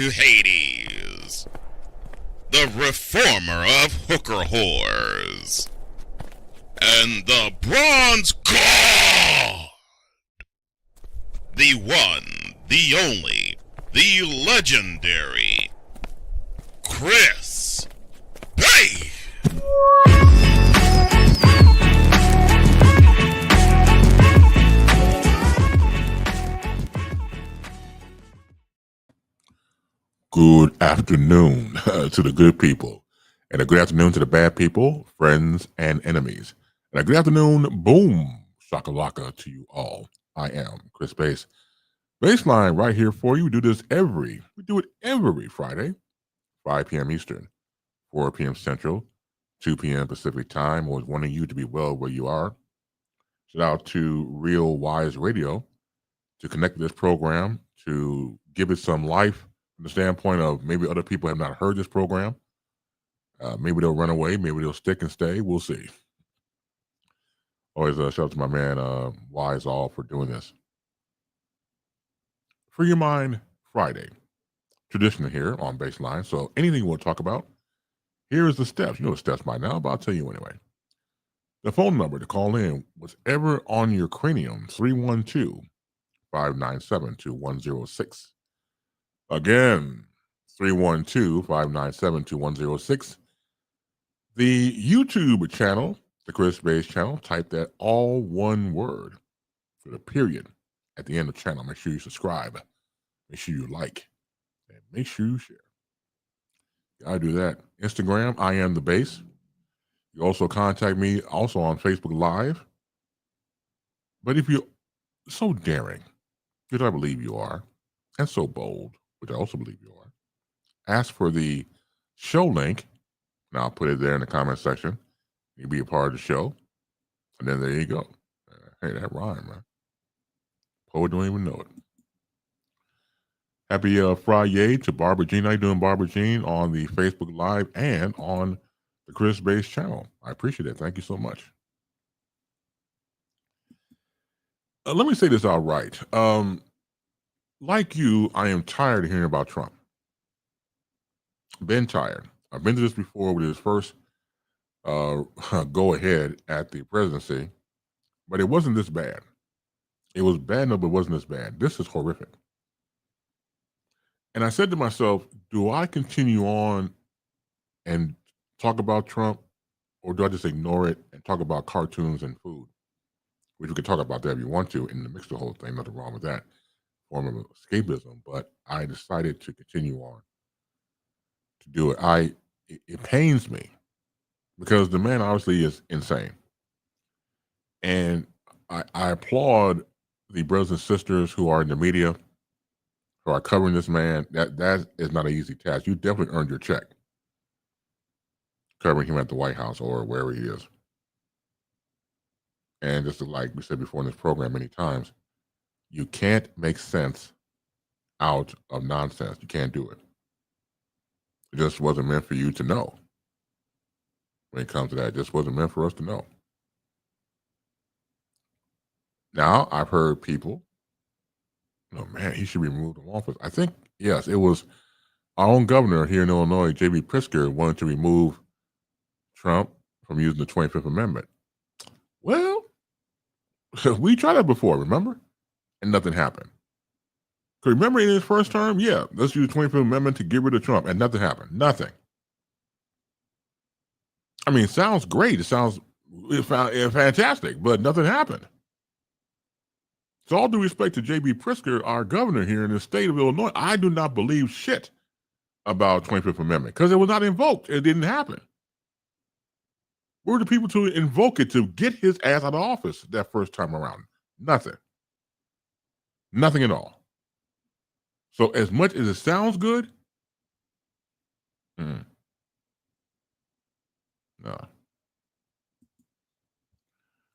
to Hades, the reformer of hooker whores, and the bronze god, the one, the only, the legendary Chris Bay. Good afternoon to the good people, and a good afternoon to the bad people, friends and enemies, and a good afternoon, boom, shakalaka to you all. I am Chris Base. BaseLine right here for you. We do it every Friday, 5 p.m. Eastern, 4 p.m. Central, 2 p.m. Pacific Time. Always wanting you to be well where you are. Shout out to Real Wise Radio to connect with this program, to give it some life from the standpoint of maybe other people have not heard this program. Maybe they'll run away. Maybe they'll stick and stay. We'll see. Always shout out to my man, Wise All, for doing this. Free Your Mind Friday. Tradition here on BaseLine. So anything you want to talk about, here is the steps. You know the steps by now, but I'll tell you anyway. The phone number to call in, whatever on your cranium, 312-597-2106. Again, 312-597-2106. The YouTube channel, the Chris Base channel, type that all one word with a period at the end of the channel. Make sure you subscribe. Make sure you like. And make sure you share. I do that. Instagram, I am the base. You also contact me also on Facebook Live. But if you're so daring, which I believe you are, and so bold, which I also believe you are, ask for the show link, and I'll put it there in the comment section. You be a part of the show, and then there you go. Hey, that rhyme, man. Poet don't even know it. Happy Friday to Barbara Jean. How you doing, Barbara Jean, on the Facebook Live and on the Chris Base channel? I appreciate it. Thank you so much. Let me say this outright. Like you, I am tired of hearing about Trump. Been tired. I've been to this before with his first go ahead at the presidency, but it wasn't this bad. It was bad enough, but it wasn't this bad. This is horrific. And I said to myself, do I continue on and talk about Trump, or do I just ignore it and talk about cartoons and food? Which we could talk about that if you want to in the mix of the whole thing. Nothing wrong with that form of escapism. But I decided to continue on to do it. It pains me because the man obviously is insane. And I applaud the brothers and sisters who are in the media, who are covering this man. That is not an easy task. You definitely earned your check covering him at the White House or wherever he is. And just like we said before in this program many times, you can't make sense out of nonsense. You can't do it. It just wasn't meant for you to know. When it comes to that, it just wasn't meant for us to know. Now, I've heard people, man, he should be removed from office. I think, yes, it was our own governor here in Illinois, J.B. Pritzker, wanted to remove Trump from using the 25th Amendment. Well, we tried that before, remember? And nothing happened. Remember in his first term? Yeah, let's use the 25th Amendment to get rid of Trump. And nothing happened. Nothing. I mean, it sounds great. It sounds fantastic, but nothing happened. So all due respect to J.B. Pritzker, our governor here in the state of Illinois, I do not believe shit about 25th Amendment because it was not invoked. It didn't happen. We're the people to invoke it to get his ass out of office that first time around. Nothing. Nothing at all. So as much as it sounds good, no.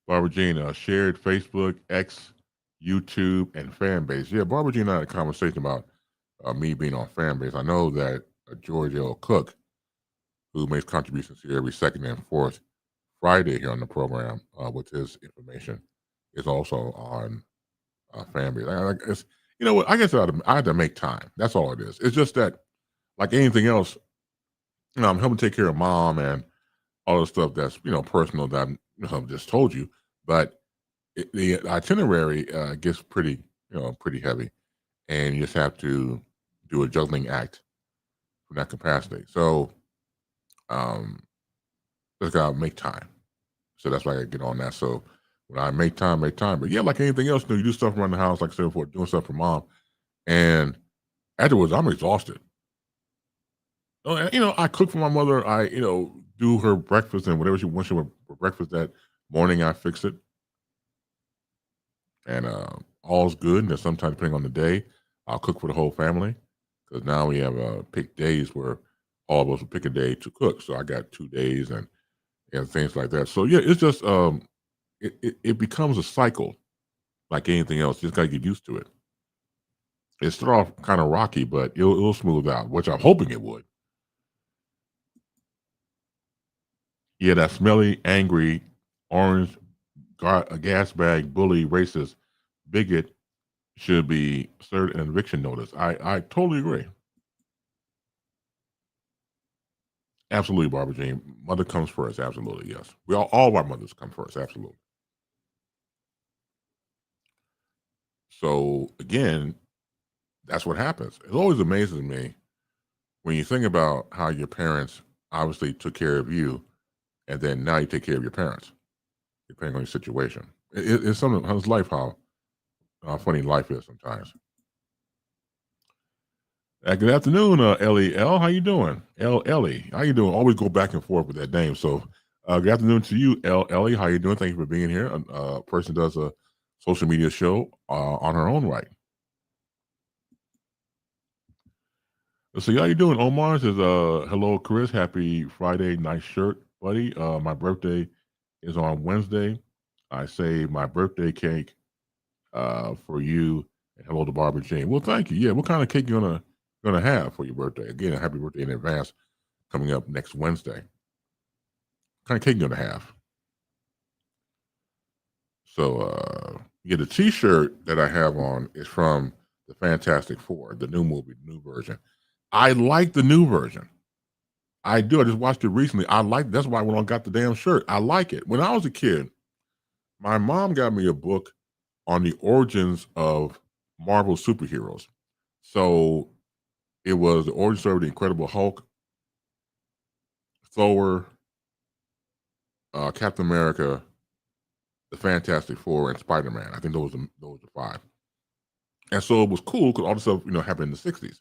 Barbara Jean, shared Facebook, X, YouTube, and Fanbase. Yeah, Barbara Jean and I had a conversation about me being on Fanbase. I know that George L. Cook, who makes contributions here every second and fourth Friday here on the program with his information, is also on Fanbase. You know what? I guess I had to make time. That's all it is. It's just that, like anything else, I'm helping take care of mom and all the stuff that's personal that I've just told you. But the itinerary gets pretty heavy, and you just have to do a juggling act from that capacity. So um, just gotta make time. So that's why I gotta get on that. So when I make time, make time. But yeah, like anything else, you do stuff around the house, like I said before, doing stuff for mom, and afterwards I'm exhausted. Oh, and, I cook for my mother. I do her breakfast and whatever she wants for breakfast that morning. I fix it, and all's good. And then sometimes, depending on the day, I'll cook for the whole family because now we have picked days where all of us will pick a day to cook. So I got 2 days and things like that. So yeah, it's just it becomes a cycle like anything else. You just got to get used to it. It start off kind of rocky, but it'll smooth out, which I'm hoping it would. Yeah, that smelly, angry, orange a gas bag, bully, racist, bigot should be served an eviction notice. I totally agree. Absolutely, Barbara Jean. Mother comes first. Absolutely, yes. We all of our mothers come first. Absolutely. So again, that's what happens. It always amazes me when you think about how your parents obviously took care of you, and then now you take care of your parents, depending on your situation. It's something. How's life? How funny life is sometimes. Good afternoon, Ellie L. How you doing? Ellie, how you doing? Always go back and forth with that name. So, good afternoon to you, Ellie. How you doing? Thank you for being here. A person does a social media show on her own right. So, how you doing? Omar says, "Hello, Chris. Happy Friday. Nice shirt, buddy. My birthday is on Wednesday. I saved my birthday cake for you. And hello to Barbara Jean. Well, thank you. Yeah, what kind of cake you gonna have for your birthday? Again, a happy birthday in advance." Coming up next Wednesday. What kind of cake you gonna have? So yeah, the T-shirt that I have on is from the Fantastic Four, the new movie, the new version. I like the new version. I do. I just watched it recently. I like. That's why I went on got the damn shirt. I like it. When I was a kid, my mom got me a book on the origins of Marvel superheroes. So it was the origin story of the Incredible Hulk, Thor, Captain America, the Fantastic Four, and Spider Man. I think those are five. And so it was cool because all the stuff happened in the '60s,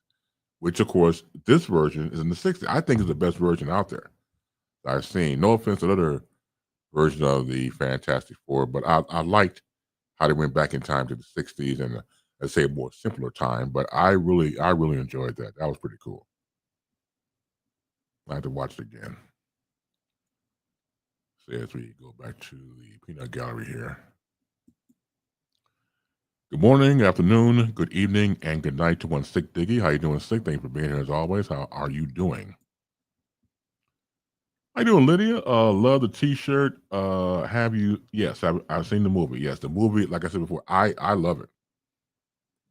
which of course this version is in the '60s. I think is the best version out there that I've seen. No offense to other versions of the Fantastic Four, but I liked how they went back in time to the '60s and let's say a more simpler time. But I really enjoyed that. That was pretty cool. I had to watch it again. So as we go back to the peanut gallery here. Good morning, afternoon, good evening, and good night to one Sick Diggy. How you doing, Sick? Thank you for being here as always. How are you doing? How you doing, Lydia? Love the T-shirt. Have you? Yes, I've seen the movie. Yes, the movie. Like I said before, I love it.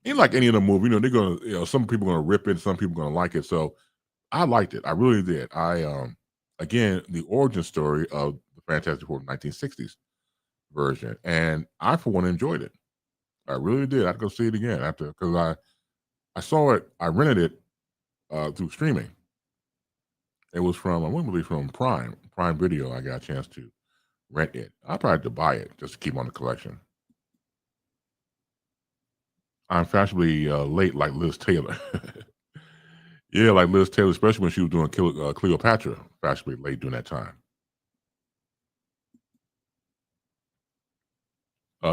Ain't like any other movie. They're gonna. Some people are gonna rip it. Some people are gonna like it. So I liked it. I really did. Again, the origin story of the Fantastic Four 1960s version, and I for one enjoyed it. I really did. I'd go see it again after because I saw it. I rented it through streaming. It was from I want to be from Prime Video. I got a chance to rent it. I probably had to buy it just to keep on the collection. I'm fashionably late, like Liz Taylor. Yeah, like Liz Taylor, especially when she was doing Cleopatra. Fashionably late during that time.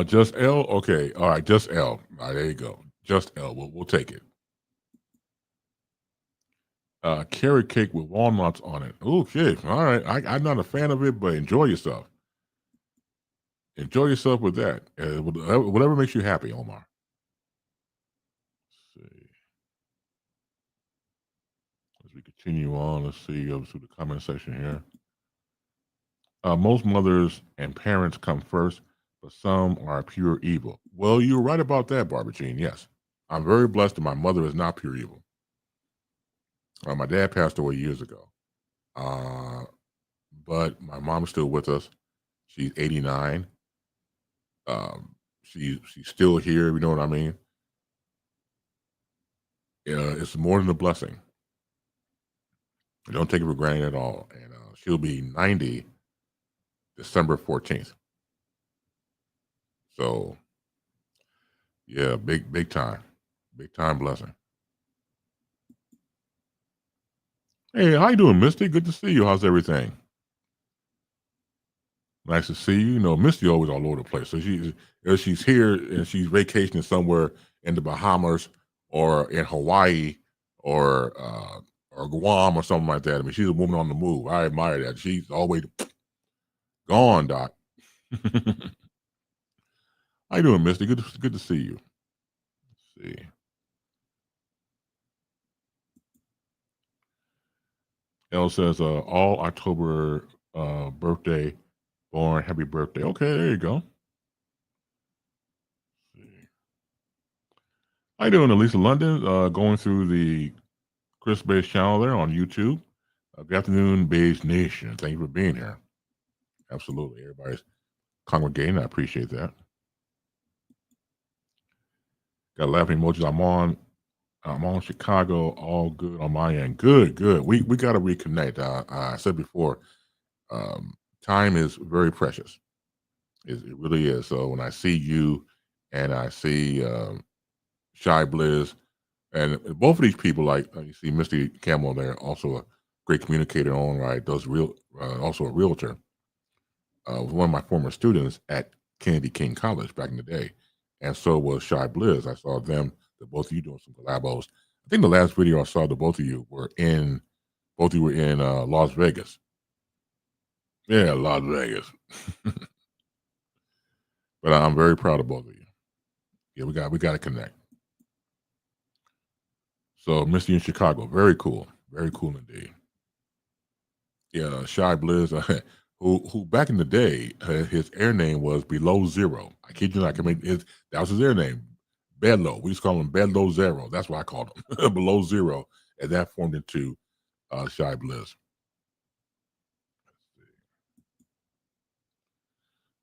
Just L. Okay, all right, just L. All right, there you go. Just L. We'll take it. Carrot cake with walnuts on it. Okay, all right. I'm not a fan of it, but enjoy yourself. Enjoy yourself with that. Whatever makes you happy, Omar. Let's see. As we continue on, let's see. Go through the comment section here. Most mothers and parents come first, but some are pure evil. Well, you're right about that, Barbara Jean. Yes, I'm very blessed that my mother is not pure evil. My dad passed away years ago, but my mom's still with us. She's 89. She's still here. You know what I mean? It's more than a blessing. I don't take it for granted at all. And she'll be 90 December 14th. So yeah, big time, big time blessing. Hey, how you doing, Misty? Good to see you. How's everything? Nice to see you. You know, Misty always all over the place. So she's here and she's vacationing somewhere in the Bahamas or in Hawaii or Guam or something like that. I mean, she's a woman on the move. I admire that. She's always gone, Doc. How you doing, Misty? Good to see you. Let's see. Elle says, all October birthday born. Happy birthday. Okay, there you go. How you doing, Elisa London? Going through the Chris Base channel there on YouTube. Good afternoon, Base Nation. Thank you for being here. Absolutely. Everybody's congregating. I appreciate that. Got laughing emojis. I'm on Chicago. All good on my end. Good. We got to reconnect. I said before, time is very precious. It really is. So when I see you and I see Shy Blizz, and both of these people, like you see Misty Campbell there, also a great communicator in own right, also a realtor, was one of my former students at Kennedy King College back in the day. And so was Shy Blizz. I saw them, both of you doing some collabos. I think the last video I saw, both of you were in Las Vegas. Yeah, Las Vegas. But I'm very proud of both of you. Yeah, we got to connect. So Misty in Chicago, very cool indeed. Yeah, Shy Blizz, who back in the day, his air name was Below Zero. I kid you not. I mean, that was his air name, Bedlow. We used to call him Bedlow Zero. That's what I called him, Below Zero, and that formed into Shy Blizz.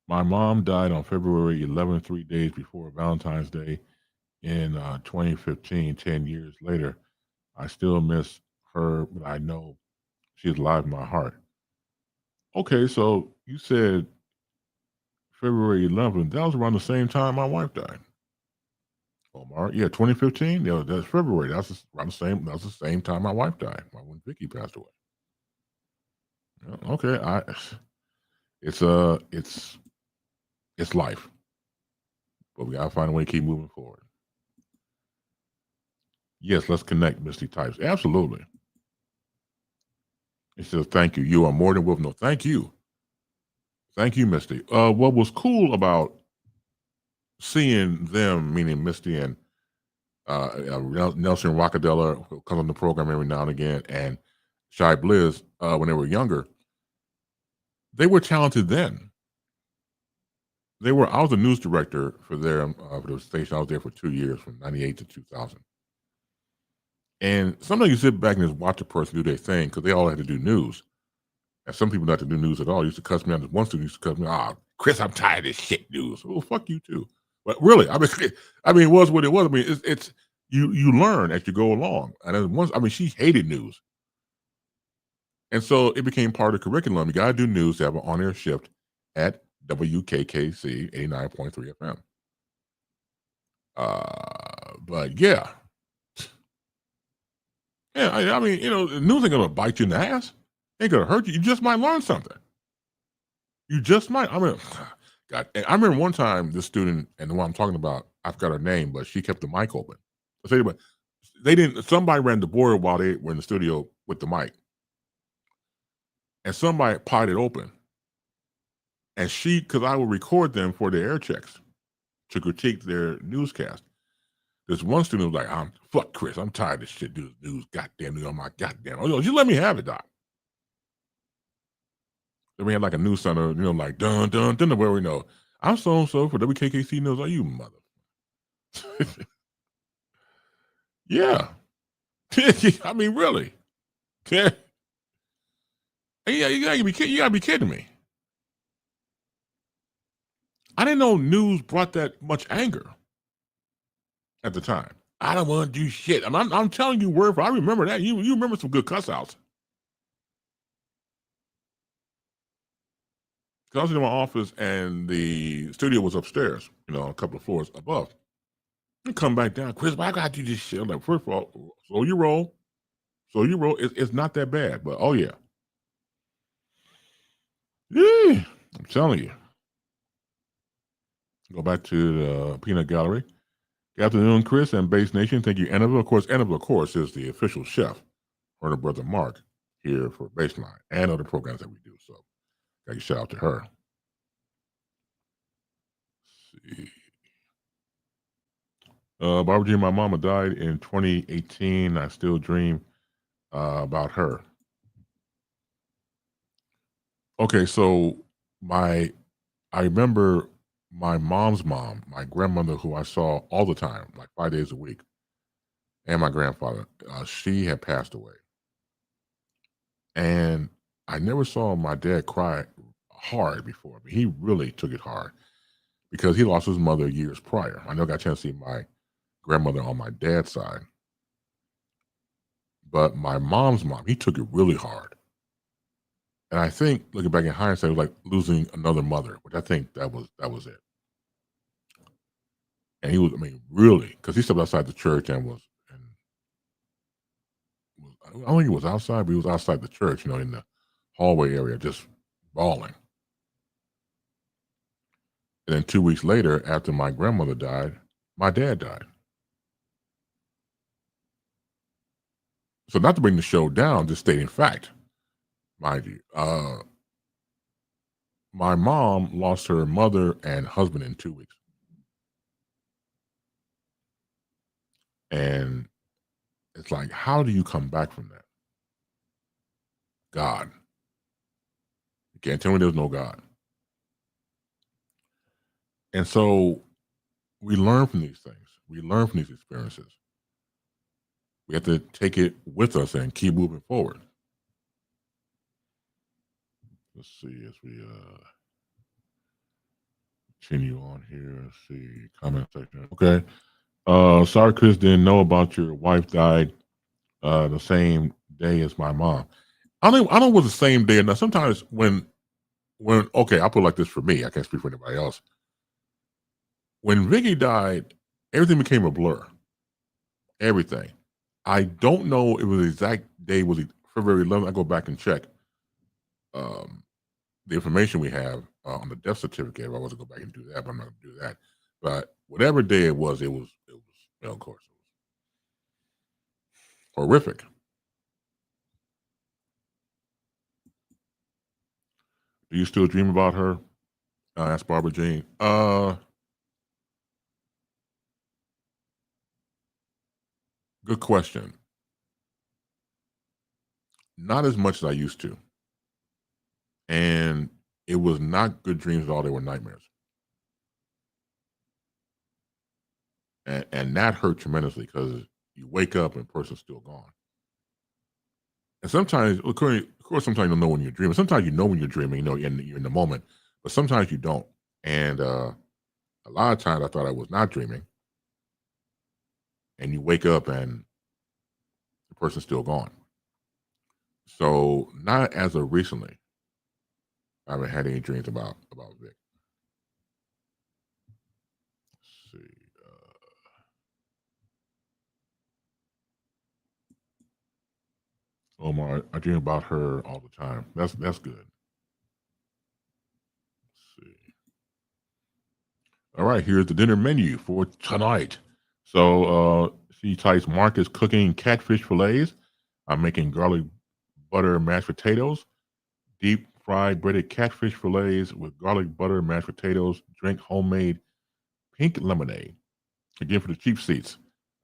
My mom died on February 11th, 3 days before Valentine's Day in 2015. 10 years later, I still miss her, but I know she's alive in my heart. Okay, so you said February 11th. That was around the same time my wife died. Omar, yeah, 2015. Yeah, that's February. Around the same. That's the same time my wife died. When Vicky passed away. Yeah, okay, it's life, but we gotta find a way to keep moving forward. Yes, let's connect, Misty types. Absolutely. It says, thank you. You are more than welcome. No, thank you. Thank you, Misty. What was cool about seeing them, meaning Misty and Nelson Rockadella, who comes on the program every now and again, and Shy Blizz, when they were younger, they were talented then. I was a news director for for the station. I was there for 2 years, from 98 to 2000. And sometimes you sit back and just watch a person do their thing because they all had to do news. And some people not to do news at all. Used to cuss me out. One student used to cuss me out. Chris, I'm tired of this shit news. Well, fuck you too. But really, I mean, it was what it was. I mean, it's you learn as you go along. And then she hated news. And so it became part of the curriculum. You got to do news to have an on-air shift at WKKC 89.3 FM. But yeah. Yeah, I mean, news ain't going to bite you in the ass. Ain't going to hurt you. You just might learn something. You just might. I mean, God, I remember one time this student, and the one I'm talking about, I forgot her name, but she kept the mic open. I say, but they didn't. Somebody ran the board while they were in the studio with the mic, and somebody potted open. And because I would record them for their air checks to critique their newscast. This one student was like, fuck Chris, I'm tired of this shit, dude. News, goddamn news. I'm like, goddamn. Oh, you let me have it, Doc. Then we had like a news center, like dun dun dun, where we know I'm so and so for WKKC News. Are you mother? Yeah. I mean, really. Yeah, you gotta be kidding me. I didn't know news brought that much anger at the time. I don't want to do shit. I'm telling you word for I remember that. You remember some good cuss outs. 'Cause I was in my office and the studio was upstairs, a couple of floors above. You come back down, Chris, why I gotta do this shit? I'm like, first of all, slow your roll. Slow your roll. It's not that bad, but oh yeah. Yeah. I'm telling you. Go back to the peanut gallery. Good afternoon, Chris and Base Nation. Thank you, Annabelle. Annabelle, of course, is the official chef for her brother Mark here for Baseline and other programs that we do. So, got to shout out to her. Let's see. Barbara Jean, my mama died in 2018. I still dream about her. Okay, so my I remember my mom's mom, my grandmother, who I saw all the time, like 5 days a week, and my grandfather. She had passed away, and I never saw my dad cry hard before. But he really took it hard because he lost his mother years prior. I never got a chance to see my grandmother on my dad's side, but my mom's mom, he took it really hard. And I think looking back in hindsight, it was like losing another mother, which I think that was it. And he was, I mean, really, because he stepped outside the church and I don't think he was outside, but he was outside the church, in the hallway area, just bawling. And then 2 weeks later, after my grandmother died, my dad died. So not to bring the show down, just stating fact, mind you. My mom lost her mother and husband in 2 weeks. And it's like, how do you come back from that? God. You can't tell me there's no God. And so we learn from these things. We learn from these experiences. We have to take it with us and keep moving forward. Let's see as we continue on here. Let's see comment section. Okay. Sorry, Chris didn't know about your wife died the same day as my mom. I don't know it was the same day. Now sometimes when okay, I'll put it like this for me. I can't speak for anybody else. When Vicky died, everything became a blur. Everything. I don't know if it was the exact day was it February 11th. I go back and check um, the information we have on the death certificate. If I was to go back and do that, but I'm not going to do that. But whatever day it was, of course, it was horrific. Do you still dream about her? Asked Barbara Jean. Good question. Not as much as I used to, and it was not good dreams at all. They were nightmares, and that hurt tremendously because you wake up and the person's still gone. And sometimes, of course, sometimes you don't know when you're dreaming. Sometimes you know when you're dreaming, you're in the moment, but sometimes you don't. And a lot of times I thought I was not dreaming, and you wake up and the person's still gone. So not as of recently, I haven't had any dreams about Vic. Let's see. Omar, I dream about her all the time. That's good. Let's see. All right, here's the dinner menu for tonight. So she types Mark is cooking catfish fillets. I'm making garlic butter mashed potatoes, deep fried breaded catfish fillets with garlic butter mashed potatoes. Drink homemade pink lemonade. Again for the cheap seats.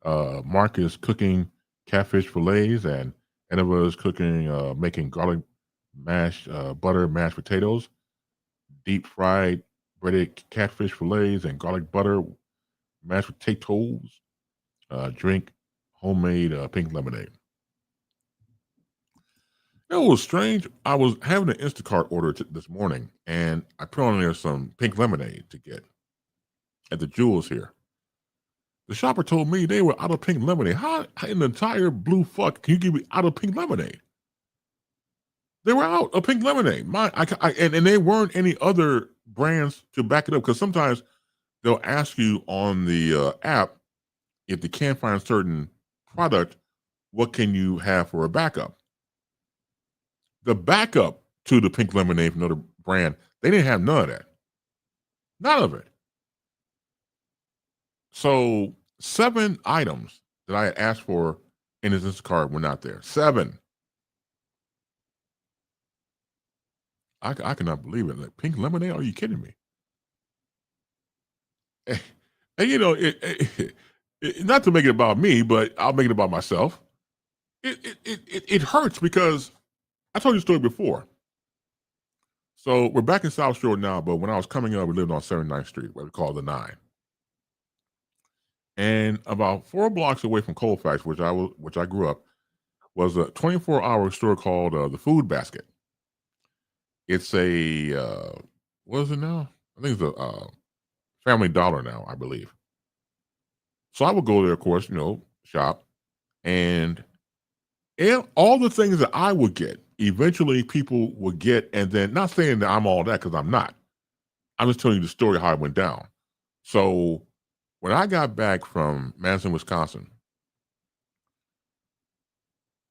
Mark is cooking catfish fillets, and Annabelle is cooking, making garlic butter mashed potatoes, deep fried breaded catfish fillets, and garlic butter mashed potatoes. Drink homemade pink lemonade. It was strange. I was having an Instacart order this morning, and I put on there some pink lemonade to get at the Jewels here. The shopper told me they were out of pink lemonade. How in the entire blue fuck can you give me out of pink lemonade? They were out of pink lemonade. And there weren't any other brands to back it up, because sometimes they'll ask you on the app, if they can't find a certain product, what can you have for a backup? The backup to the pink lemonade from another brand, they didn't have none of that. None of it. So 7 items that I had asked for in his Instacart were not there. 7. I cannot believe it. Like, pink lemonade? Are you kidding me? And you know, not to make it about me, but I'll make it about myself. It hurts because I told you the story before. So we're back in South Shore now, but when I was coming up, we lived on 79th Street, what we call the 9. And about 4 blocks away from Colfax, which I grew up, was a 24-hour store called the Food Basket. It's a what is it now? I think it's a Family Dollar now, I believe. So I would go there, of course, shop, and all the things that I would get, eventually people would get, and then, not saying that I'm all that, because I'm not. I'm just telling you the story how it went down. So when I got back from Madison, Wisconsin,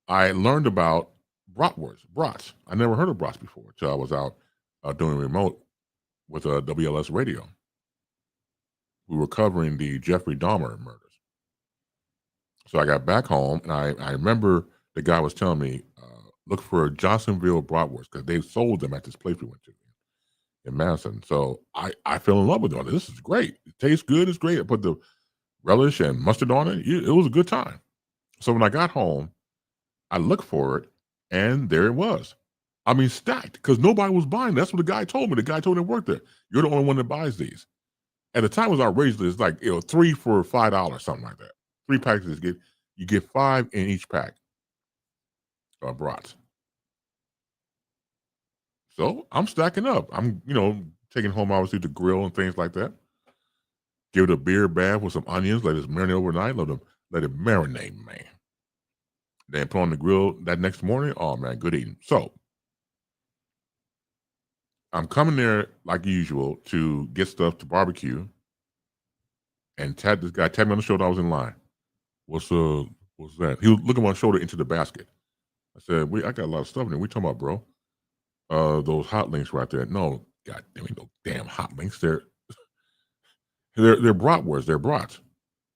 I learned about brats. I never heard of brats before until I was out doing remote with WLS radio. We were covering the Jeffrey Dahmer murders. So I got back home, and I remember the guy was telling me, look for Johnsonville bratwurst, because they sold them at this place we went to in Madison. So I fell in love with them. This is great. It tastes good. It's great. I put the relish and mustard on it. It was a good time. So when I got home, I looked for it, and there it was. I mean, stacked, because nobody was buying it. That's what the guy told me. The guy told me to work there. You're the only one that buys these. At the time, it was outrageous. It's like 3 for $5, something like that. 3 packages, you get 5 in each pack of brats. So I'm stacking up. I'm taking home, obviously, to grill and things like that. Give it a beer bath with some onions. Let it marinate overnight. Let it marinate, man. Then put on the grill that next morning. Oh man, good eating. So I'm coming there like usual to get stuff to barbecue, and this guy tapped me on the shoulder. I was in line. What's that? He was looking my shoulder into the basket. I said, I got a lot of stuff in there. We talking about, bro? Those hot links right there. No, God damn it, no damn hot links. They're bratwurst. They're brats.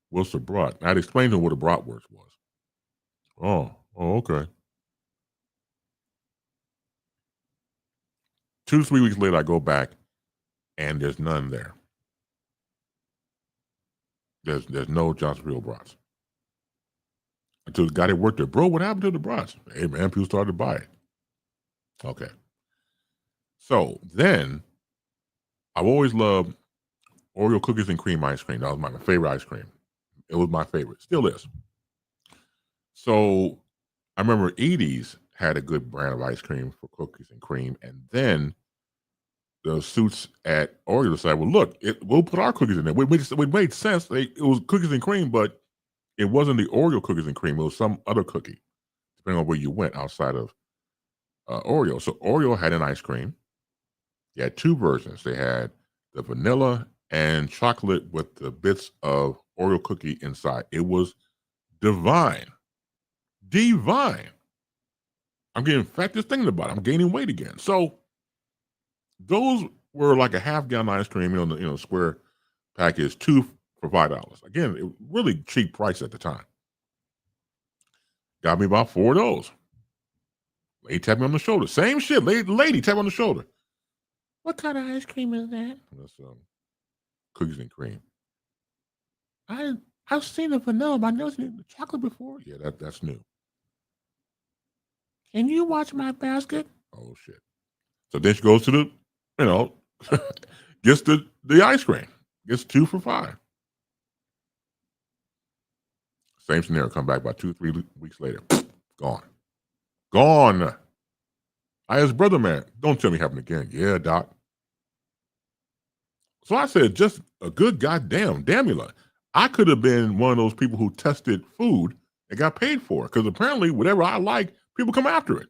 What's a brat? I'd explained to him what a bratwurst was. Oh, okay. 2 to 3 weeks later, I go back, and there's none there. There's no Johnsonville brats. Until the guy that worked there, bro, what happened to the brats? Hey man, people started to buy it. Okay. So then, I've always loved Oreo cookies and cream ice cream. That was my favorite ice cream. It was my favorite. Still is. So I remember Edie's had a good brand of ice cream for cookies and cream, and then the suits at Oreo decided, well, look, we'll put our cookies in there. It made sense. It was cookies and cream, but it wasn't the Oreo cookies and cream. It was some other cookie, depending on where you went outside of Oreo. So Oreo had an ice cream. They had 2 versions. They had the vanilla and chocolate with the bits of Oreo cookie inside. It was divine. Divine. I'm getting fat just thinking about it. I'm gaining weight again. So those were like a half-gallon ice cream, the square package, 2 for $5. Again, it was really cheap price at the time. Got me about 4 of those. Lady tapped me on the shoulder. Same shit. Lady tapped me on the shoulder. What kind of ice cream is that? That's cookies and cream. I've seen the vanilla, but I've never seen the chocolate before. Yeah, that's new. Can you watch my basket? Oh shit. So then she goes to the, gets the ice cream. Gets 2 for $5. Same scenario. Come back about 2-3 weeks later. Gone. Gone. I asked brother, man, don't tell me it happened again. Yeah, doc. So I said, just a good goddamn damula. I could have been one of those people who tested food and got paid for it because apparently whatever I like, people come after it.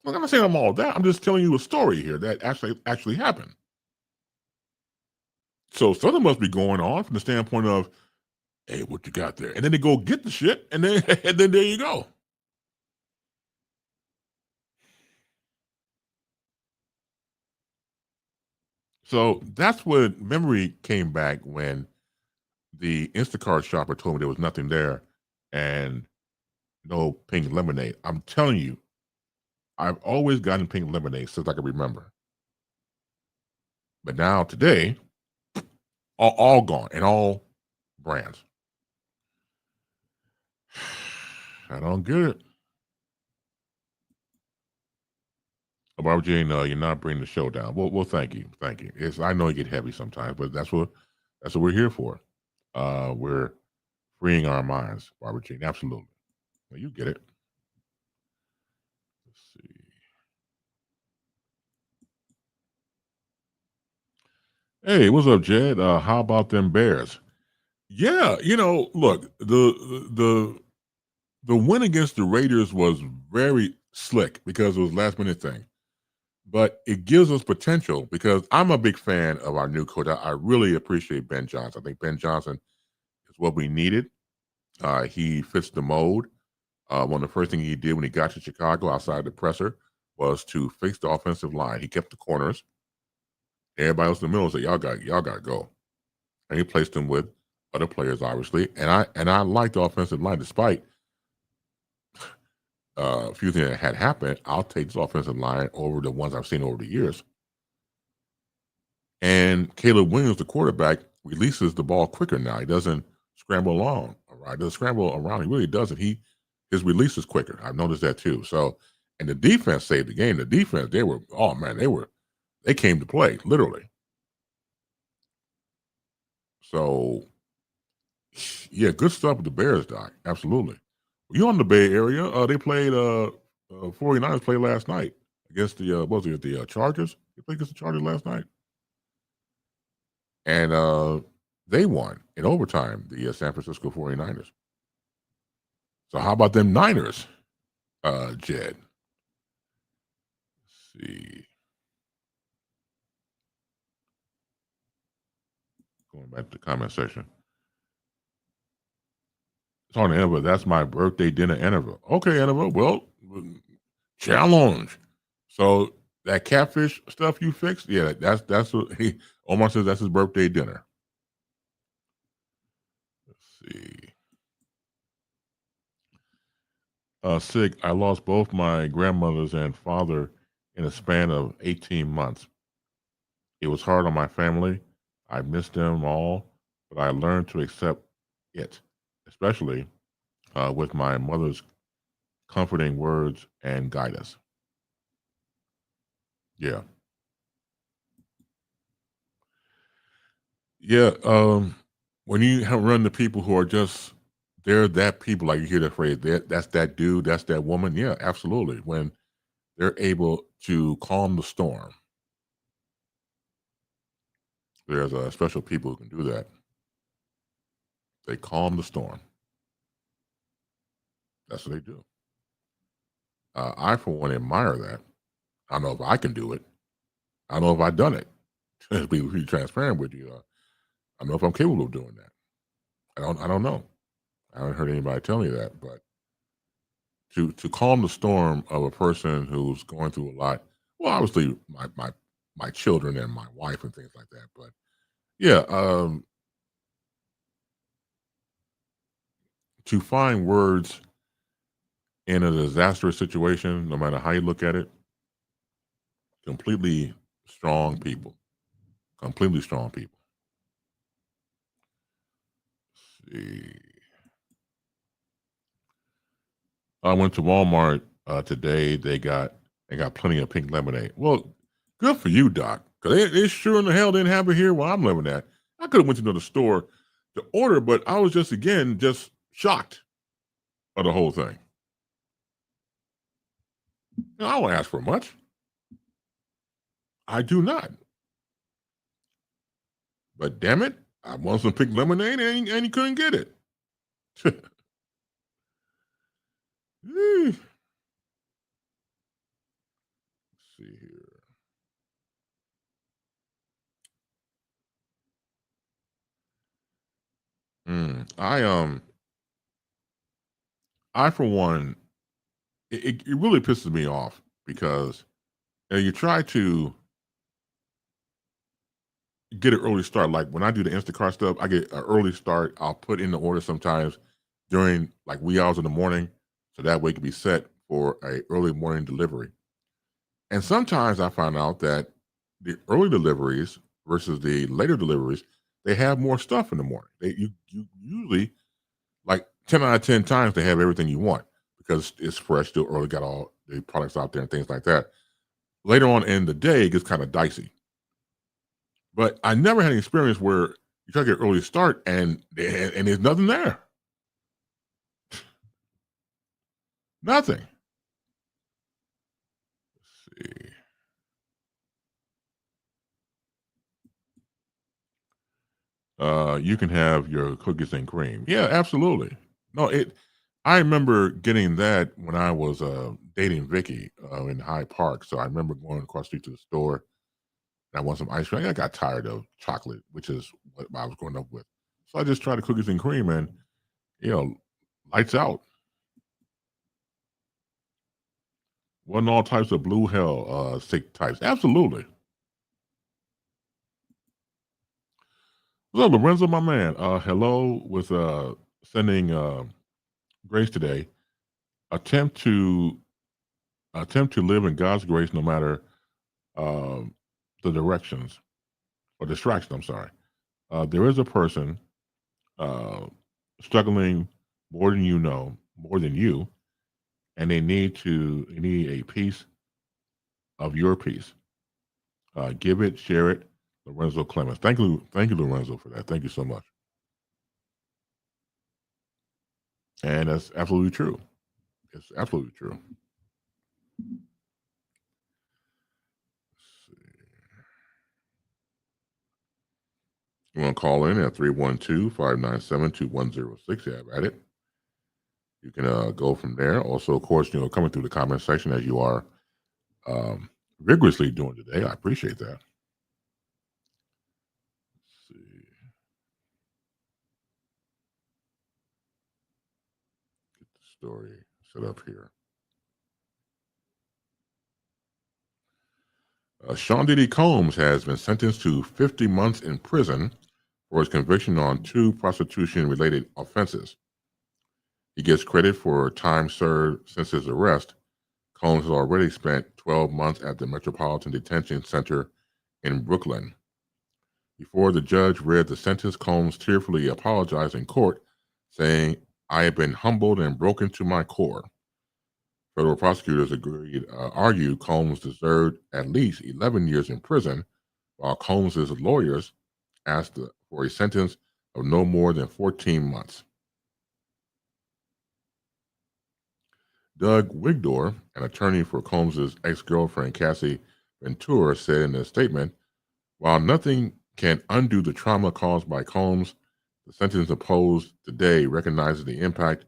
I'm not saying I'm all that. I'm just telling you a story here that actually happened. So something must be going on from the standpoint of, hey, what you got there? And then they go get the shit, and then and then there you go. So that's when memory came back when the Instacart shopper told me there was nothing there and no pink lemonade. I'm telling you, I've always gotten pink lemonade since I can remember. But now today, all gone and all brands. I don't get it. Barbara Jane, you're not bringing the show down. Well, thank you. I know you get heavy sometimes, but that's what we're here for. We're freeing our minds, Barbara Jane. Absolutely. Well, you get it. Let's see. Hey, what's up, Jed? How about them Bears? Yeah, look, the win against the Raiders was very slick because it was last minute thing. But it gives us potential because I'm a big fan of our new coach. I really appreciate Ben Johnson. I think Ben Johnson is what we needed. He fits the mold. One of the first things he did when he got to Chicago outside the presser was to fix the offensive line. He kept the corners. Everybody else in the middle said, y'all got to go. And he placed them with other players, obviously. And I like the offensive line despite a few things that had happened. I'll take this offensive line over the ones I've seen over the years. And Caleb Williams, the quarterback, releases the ball quicker now. He doesn't scramble along. Right? He doesn't scramble around. He really doesn't. His release is quicker. I've noticed that too. So, and the defense saved the game. The defense, they came to play, literally. So, yeah, good stuff with the Bears, Doc. Absolutely. You on the Bay Area? They played 49ers played last night against the the Chargers. They played against the Chargers last night, and they won in overtime. The San Francisco 49ers. So how about them Niners, Jed? Let's see. Going back to the comment section. It's on Annabelle. That's my birthday dinner, Annabelle. Okay, Annabelle. Well, challenge. So that catfish stuff you fixed, yeah, that's what Omar says. That's his birthday dinner. Let's see. Sig, I lost both my grandmothers and father in a span of 18 months. It was hard on my family. I missed them all, but I learned to accept it, especially with my mother's comforting words and guidance. Yeah. Yeah. When you run the people who are just, they're that people, like you hear that phrase, that's that dude, that's that woman. Yeah, absolutely. When they're able to calm the storm, there's special people who can do that. They calm the storm. That's what they do. I, for one, admire that. I don't know if I can do it. I don't know if I've done it. To be transparent with you, I don't know if I'm capable of doing that. I don't know. I haven't heard anybody tell me that, but to calm the storm of a person who's going through a lot. Well, obviously my children and my wife and things like that, but yeah, to find words in a disastrous situation, no matter how you look at it, completely strong people, completely strong people. Let's see. I went to Walmart today. They got plenty of pink lemonade. Well, good for you, Doc. Because they sure in the hell didn't have it here where I'm living at. I could have went to another store the order, but I was just again just shocked of the whole thing. I don't ask for much. I do not. But damn it, I want some pink lemonade and you couldn't get it. Let's see here. I for one, it really pisses me off because you try to get an early start. Like when I do the Instacart stuff, I get an early start. I'll put in the order sometimes during like wee hours in the morning, so that way it can be set for a early morning delivery. And sometimes I find out that the early deliveries versus the later deliveries, they have more stuff in the morning. You usually like 10 out of 10 times they have everything you want because it's fresh, still early, got all the products out there and things like that. Later on in the day, it gets kind of dicey. But I never had an experience where you try to get an early start and there's nothing there. Nothing. Let's see. You can have your cookies and cream. Yeah, absolutely. No, it. I remember getting that when I was dating Vicky in Hyde Park. So I remember going across the street to the store and I want some ice cream. I got tired of chocolate, which is what I was growing up with. So I just tried the cookies and cream, and you know, lights out. Wasn't all types of blue hell sick types. Absolutely. What's up, Lorenzo, my man? Hello with sending grace today. Attempt to live in God's grace no matter the directions or distraction. I'm sorry. There is a person uh, struggling more than you, and they need a piece of your peace. Give it, share it. Lorenzo Clemens. Thank you, Lorenzo, for that. Thank you so much. And that's absolutely true. It's absolutely true. You want to call in at 312-597-2106. Have at it. You can go from there. Also, of course, coming through the comment section as you are vigorously doing today. I appreciate that. Let's see. Get the story set up here. Sean Diddy Combs has been sentenced to 50 months in prison for his conviction on 2 prostitution-related offenses. He gets credit for time served since his arrest. Combs has already spent 12 months at the Metropolitan Detention Center in Brooklyn. Before the judge read the sentence, Combs tearfully apologized in court, saying, "I have been humbled and broken to my core." Federal prosecutors argued Combs deserved at least 11 years in prison, while Combs's lawyers asked for a sentence of no more than 14 months. Doug Wigdor, an attorney for Combs's ex-girlfriend Cassie Ventura, said in a statement, "While nothing can undo the trauma caused by Combs, the sentence imposed today recognizes the impact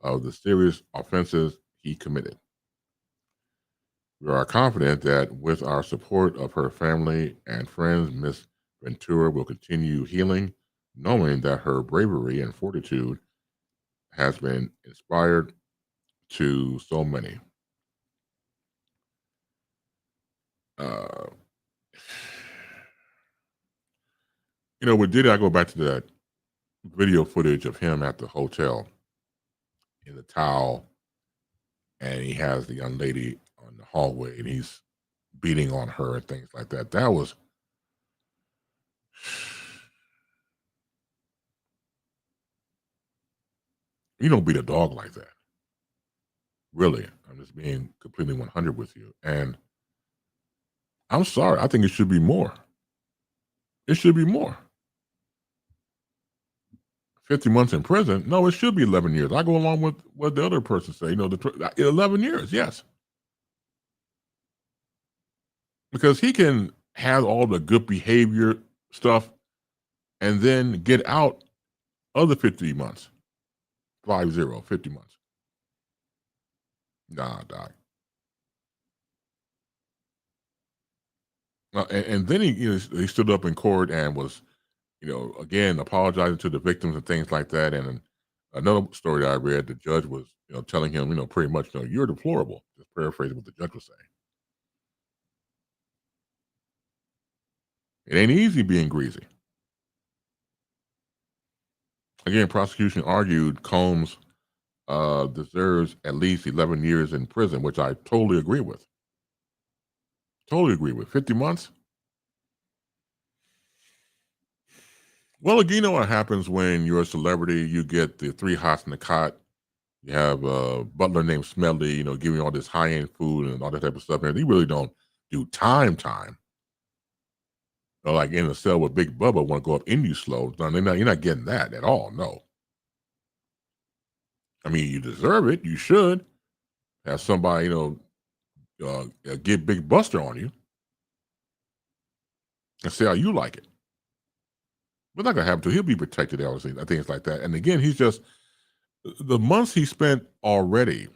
of the serious offenses he committed. We are confident that with our support of her family and friends, Ms. Ventura will continue healing, knowing that her bravery and fortitude has been inspired to so many." Uh, with Diddy, I go back to that video footage of him at the hotel in the towel, and he has the young lady on the hallway, and he's beating on her and things like that. That was, you don't beat a dog like that. Really, I'm just being completely 100 with you. And I'm sorry, I think it should be more. It should be more. 50 months in prison. No, it should be 11 years. I go along with what the other person say. 11 years, yes. Because he can have all the good behavior stuff and then get out other 50 months. 50 months. Nah, doc. And then he stood up in court and was, again, apologizing to the victims and things like that. And another story that I read, the judge was, telling him, pretty much, you're deplorable. Just paraphrasing what the judge was saying. It ain't easy being greasy. Again, prosecution argued Combs deserves at least 11 years in prison, which I totally agree with. Totally agree with. 50 months? Well, again, you know what happens when you're a celebrity, you get the three hots in the cot. You have a butler named Smelly, giving you all this high-end food and all that type of stuff. And they really don't do time. Like in a cell with Big Bubba want to go up in you slow. No, you're not getting that at all, no. I mean, you deserve it. You should have somebody, get Big Buster on you and see how you like it. But not gonna happen to. He'll be protected, obviously. I think it's like that. And again, he's just the months he spent already.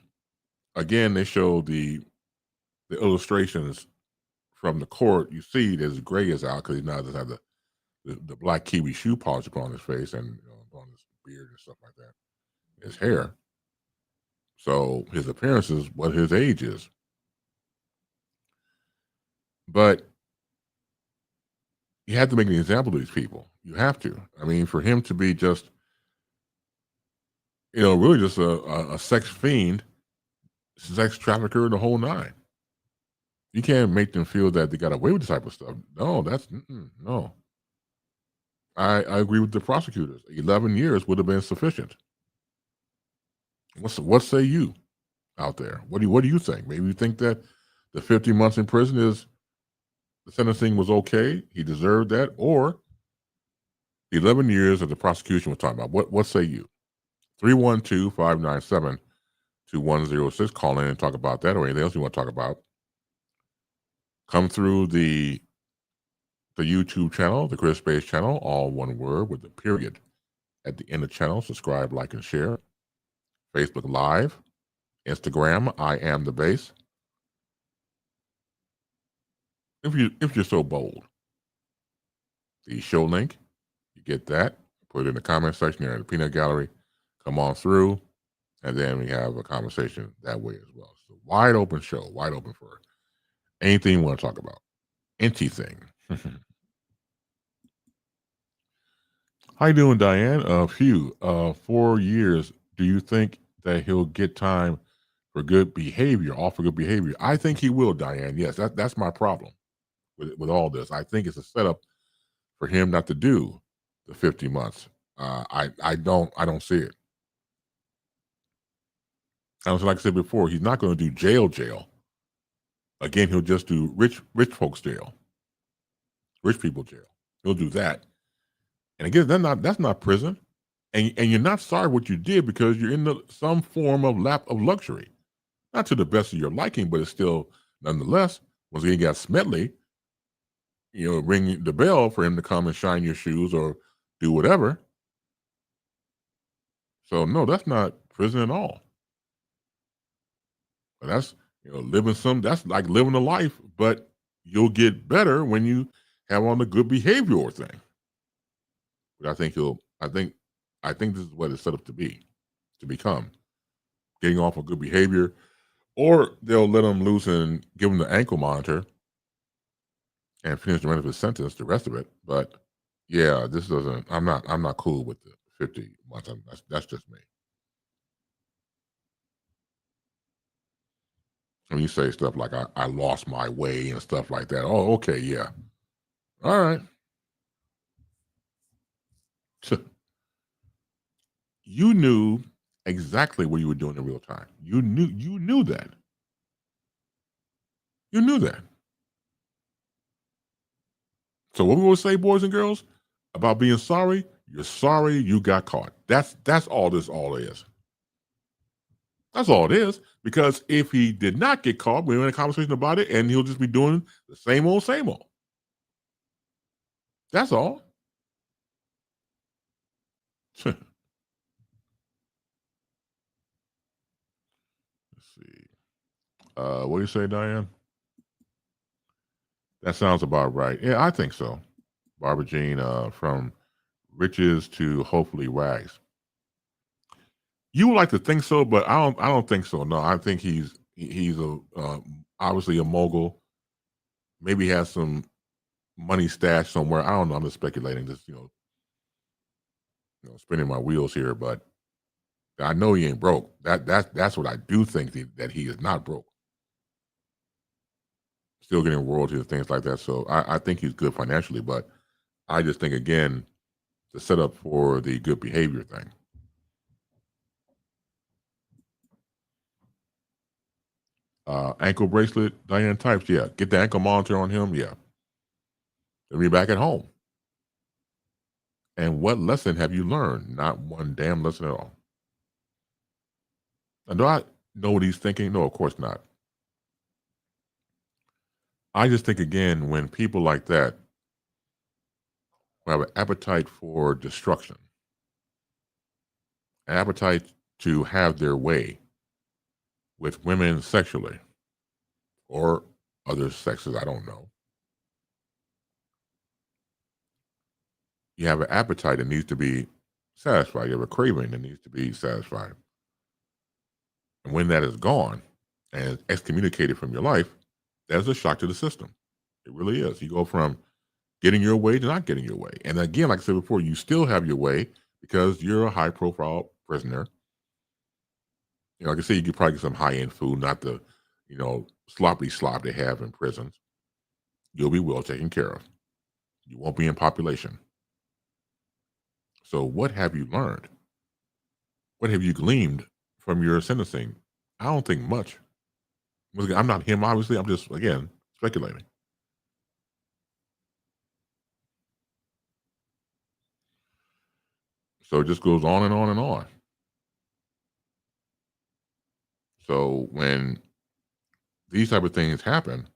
Again, they show the illustrations from the court. You see, his gray is out because he now just have the black kiwi shoe polish on his face and on his beard and stuff like that. His hair. So his appearance is what his age is. But you have to make an example of these people. You have to. I mean, for him to be just, really just a sex fiend, sex trafficker, the whole nine. You can't make them feel that they got away with this type of stuff. No, no. I agree with the prosecutors. 11 years would have been sufficient. What say you out there? What do you think? Maybe you think that the 50 months in prison is the sentencing was okay, he deserved that, or 11 years that the prosecution was talking about. What say you? 312-597-2106. Call in and talk about that or anything else you want to talk about. Come through the YouTube channel, the Chris Base channel, all one word with the period at the end of the channel. Subscribe, like, and share. Facebook Live, Instagram, I am the Base. If you're so bold, the show link, you get that. Put it in the comment section there in the peanut gallery. Come on through, and then we have a conversation that way as well. So wide open show, wide open for anything you want to talk about. Anything. How you doing, Diane? 4 years. Do you think that he'll get time for good behavior, all for good behavior? I think he will, Diane. Yes, that's my problem with all this. I think it's a setup for him not to do the 50 months. I don't see it. And like I said before, he's not going to do jail. Again, he'll just do rich folks jail, rich people jail. He'll do that. And again, that's not prison. And you're not sorry what you did because you're in some form of lap of luxury. Not to the best of your liking, but it's still nonetheless, once again, you got Smedley, ring the bell for him to come and shine your shoes or do whatever. So no, that's not prison at all. But that's that's like living a life, but you'll get better when you have on the good behavior thing. But I think this is what it's set up to become. Getting off of good behavior, or they'll let him loose and give him the ankle monitor and finish the rest of his sentence, the rest of it. But yeah, this doesn't. I'm not cool with the 50 months. That's just me. When you say stuff like I lost my way and stuff like that. Oh, okay, yeah. All right. You knew exactly what you were doing in real time. You knew that. You knew that. So what we will say, boys and girls, about being sorry, You're sorry you got caught. That's all this all is. That's all it is. Because if he did not get caught, we're in a conversation about it, and he'll just be doing the same old, same old. That's all. Let's see. What do you say, Diane? That sounds about right. Yeah, I think so. Barbara Jean, from riches to hopefully rags. You would like to think so, but I don't. I don't think so. No, I think he's a obviously a mogul. Maybe he has some money stashed somewhere. I don't know. I'm just speculating. Just spinning my wheels here, but I know he ain't broke. That's what I do think that he is not broke. Still getting royalties and things like that. So I think he's good financially, but I just think again the setup for the good behavior thing. Ankle bracelet, Diane types, yeah. Get the ankle monitor on him, yeah. He'll be back at home. And what lesson have you learned? Not one damn lesson at all. Now, do I know what he's thinking? No, of course not. I just think again, when people like that who have an appetite for destruction, an appetite to have their way with women sexually or other sexes, I don't know. You have an appetite that needs to be satisfied. You have a craving that needs to be satisfied. And when that is gone and excommunicated from your life, that's a shock to the system. It really is. You go from getting your way to not getting your way. And again, like I said before, you still have your way because you're a high profile prisoner. Like I said, you could probably get some high end food, not the, sloppy slop they have in prisons. You'll be well taken care of. You won't be in population. So what have you learned? What have you gleaned from your sentencing? I don't think much. I'm not him, obviously. I'm just, again, speculating. So it just goes on and on and on. So when these type of things happen,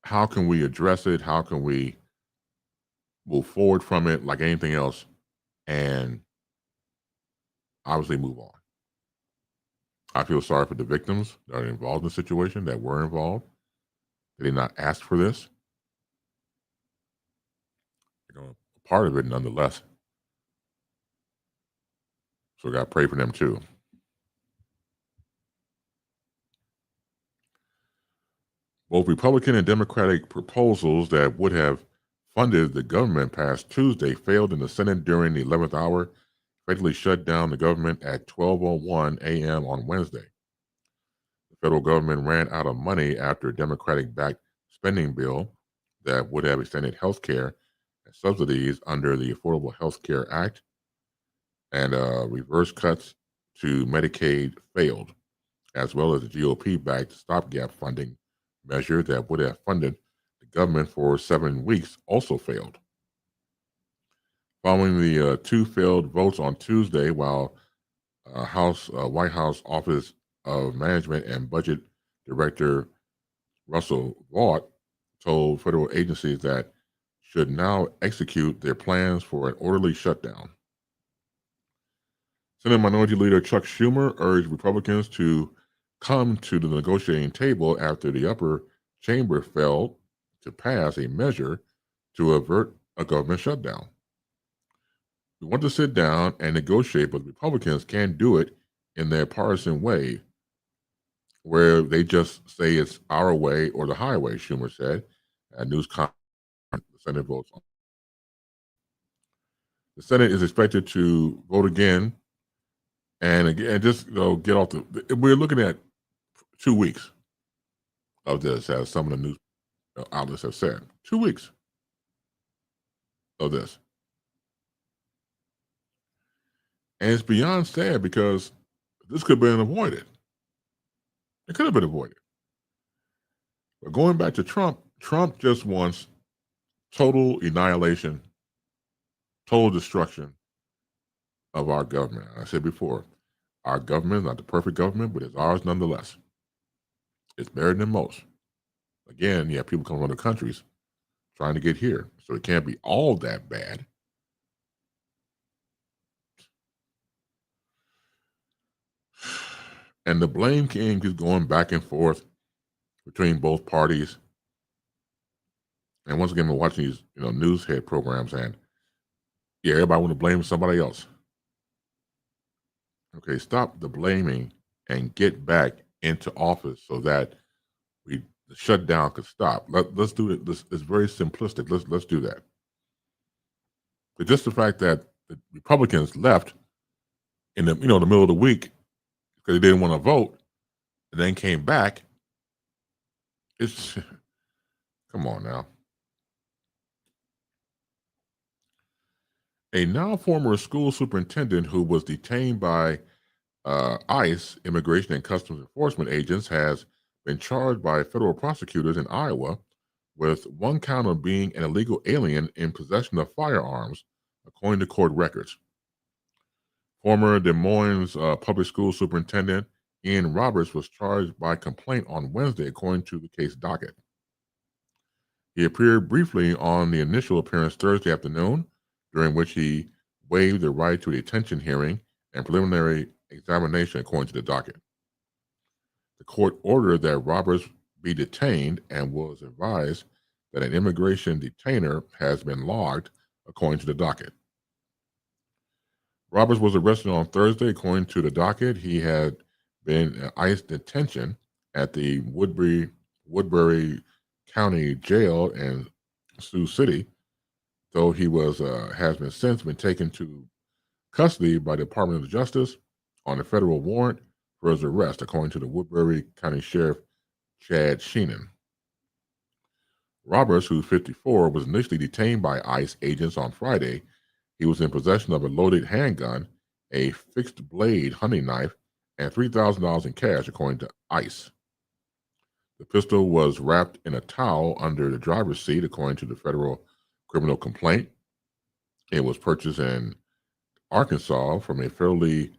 how can we address it? How can we move forward from it like anything else and obviously move on? I feel sorry for the victims that are involved in the situation, that were involved. They did not ask for this. Part of it nonetheless. So we got to pray for them too. Both Republican and Democratic proposals that would have funded the government past Tuesday failed in the Senate during the 11th hour, effectively shut down the government at 12:01 a.m. on Wednesday. The federal government ran out of money after a Democratic-backed spending bill that would have extended health care and subsidies under the Affordable Health Care Act and reverse cuts to Medicaid failed, as well as the GOP-backed stopgap funding measure that would have funded the government for 7 weeks also failed. Following the two failed votes on Tuesday, while White House Office of Management and Budget Director Russell Vought told federal agencies that should now execute their plans for an orderly shutdown. Senate Minority Leader Chuck Schumer urged Republicans to come to the negotiating table after the upper chamber failed to pass a measure to avert a government shutdown. We want to sit down and negotiate, but Republicans can't do it in their partisan way, where they just say it's our way or the highway, Schumer said at news conference. The Senate votes on. The Senate is expected to vote again, and again, just get off the. We're looking at 2 weeks of this, as some of the news outlets have said. 2 weeks of this, and it's beyond sad because this could have been avoided. It could have been avoided. But going back to Trump, Trump just wants total annihilation, total destruction of our government. I said before, our government is not the perfect government, but it's ours nonetheless. It's better than most. Again, you have people coming from other countries trying to get here, so it can't be all that bad. And the blame game keeps going back and forth between both parties. And once again, we're watching these, news head programs, and yeah, everybody want to blame somebody else. Okay, stop the blaming and get back into office so that the shutdown could stop. Let's do it. This is very simplistic. Let's do that. But just the fact that the Republicans left in the the middle of the week because they didn't want to vote, and then came back. It's come on now. A now former school superintendent who was detained by ICE, Immigration and Customs Enforcement agents, has been charged by federal prosecutors in Iowa with one count of being an illegal alien in possession of firearms, according to court records. Former Des Moines public school superintendent Ian Roberts was charged by complaint on Wednesday, according to the case docket. He appeared briefly on the initial appearance Thursday afternoon, during which he waived the right to a detention hearing and preliminary examination, according to the docket. The court ordered that Roberts be detained and was advised that an immigration detainer has been logged, according to the docket. Roberts was arrested on Thursday, according to the docket. He had been in ICE detention at the Woodbury County Jail in Sioux City, though he has been since been taken to custody by the Department of Justice on a federal warrant for his arrest, according to the Woodbury County Sheriff Chad Sheenan. Roberts, who's 54, was initially detained by ICE agents on Friday. He was in possession of a loaded handgun, a fixed blade hunting knife, and $3,000 in cash, according to ICE. The pistol was wrapped in a towel under the driver's seat, according to the federal criminal complaint. It was purchased in Arkansas from a federally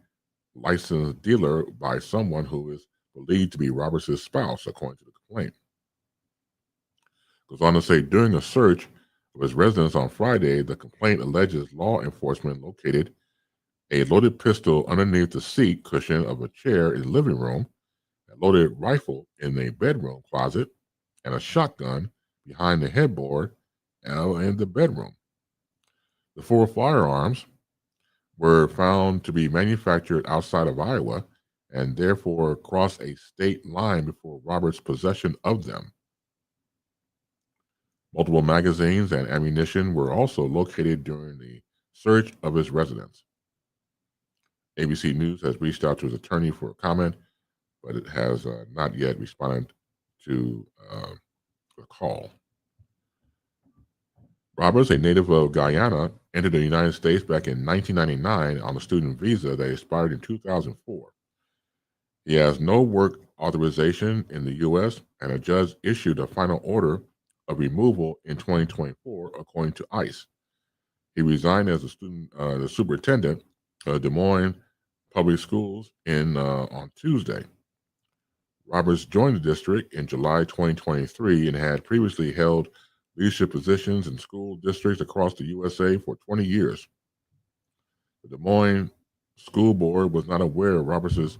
licensed dealer by someone who is believed to be Roberts' spouse, according to the complaint. It goes on to say, during a search of his residence on Friday, the complaint alleges law enforcement located a loaded pistol underneath the seat cushion of a chair in the living room, a loaded rifle in a bedroom closet, and a shotgun behind the headboard in the bedroom. The 4 firearms were found to be manufactured outside of Iowa and therefore crossed a state line before Roberts' possession of them. Multiple magazines and ammunition were also located during the search of his residence. ABC News has reached out to his attorney for a comment, but it has not yet responded to the call. Roberts, a native of Guyana, entered the United States back in 1999 on a student visa that expired in 2004. He has no work authorization in the U.S., and a judge issued a final order of removal in 2024, according to ICE. He resigned as the superintendent of Des Moines Public Schools on Tuesday. Roberts joined the district in July 2023 and had previously held leadership positions in school districts across the USA for 20 years. The Des Moines School Board was not aware of Roberts'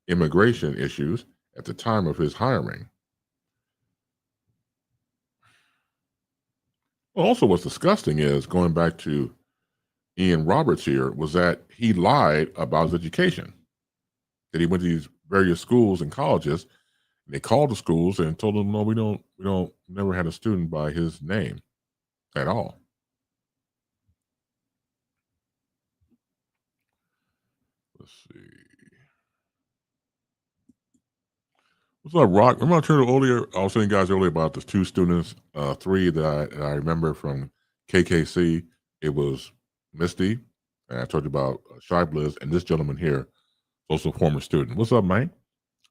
immigration issues at the time of his hiring. Also, what's disgusting is, going back to Ian Roberts here, was that he lied about his education. That he went to these various schools and colleges, and they called the schools and told them, no, we don't, never had a student by his name at all. Let's see. What's up, Rock? Remember I told you earlier, I was telling you guys earlier about the 2 students, 3 that I remember from KKC. It was Misty, and I told you about Shy Blizz, and this gentleman here, also a former student. What's up, man?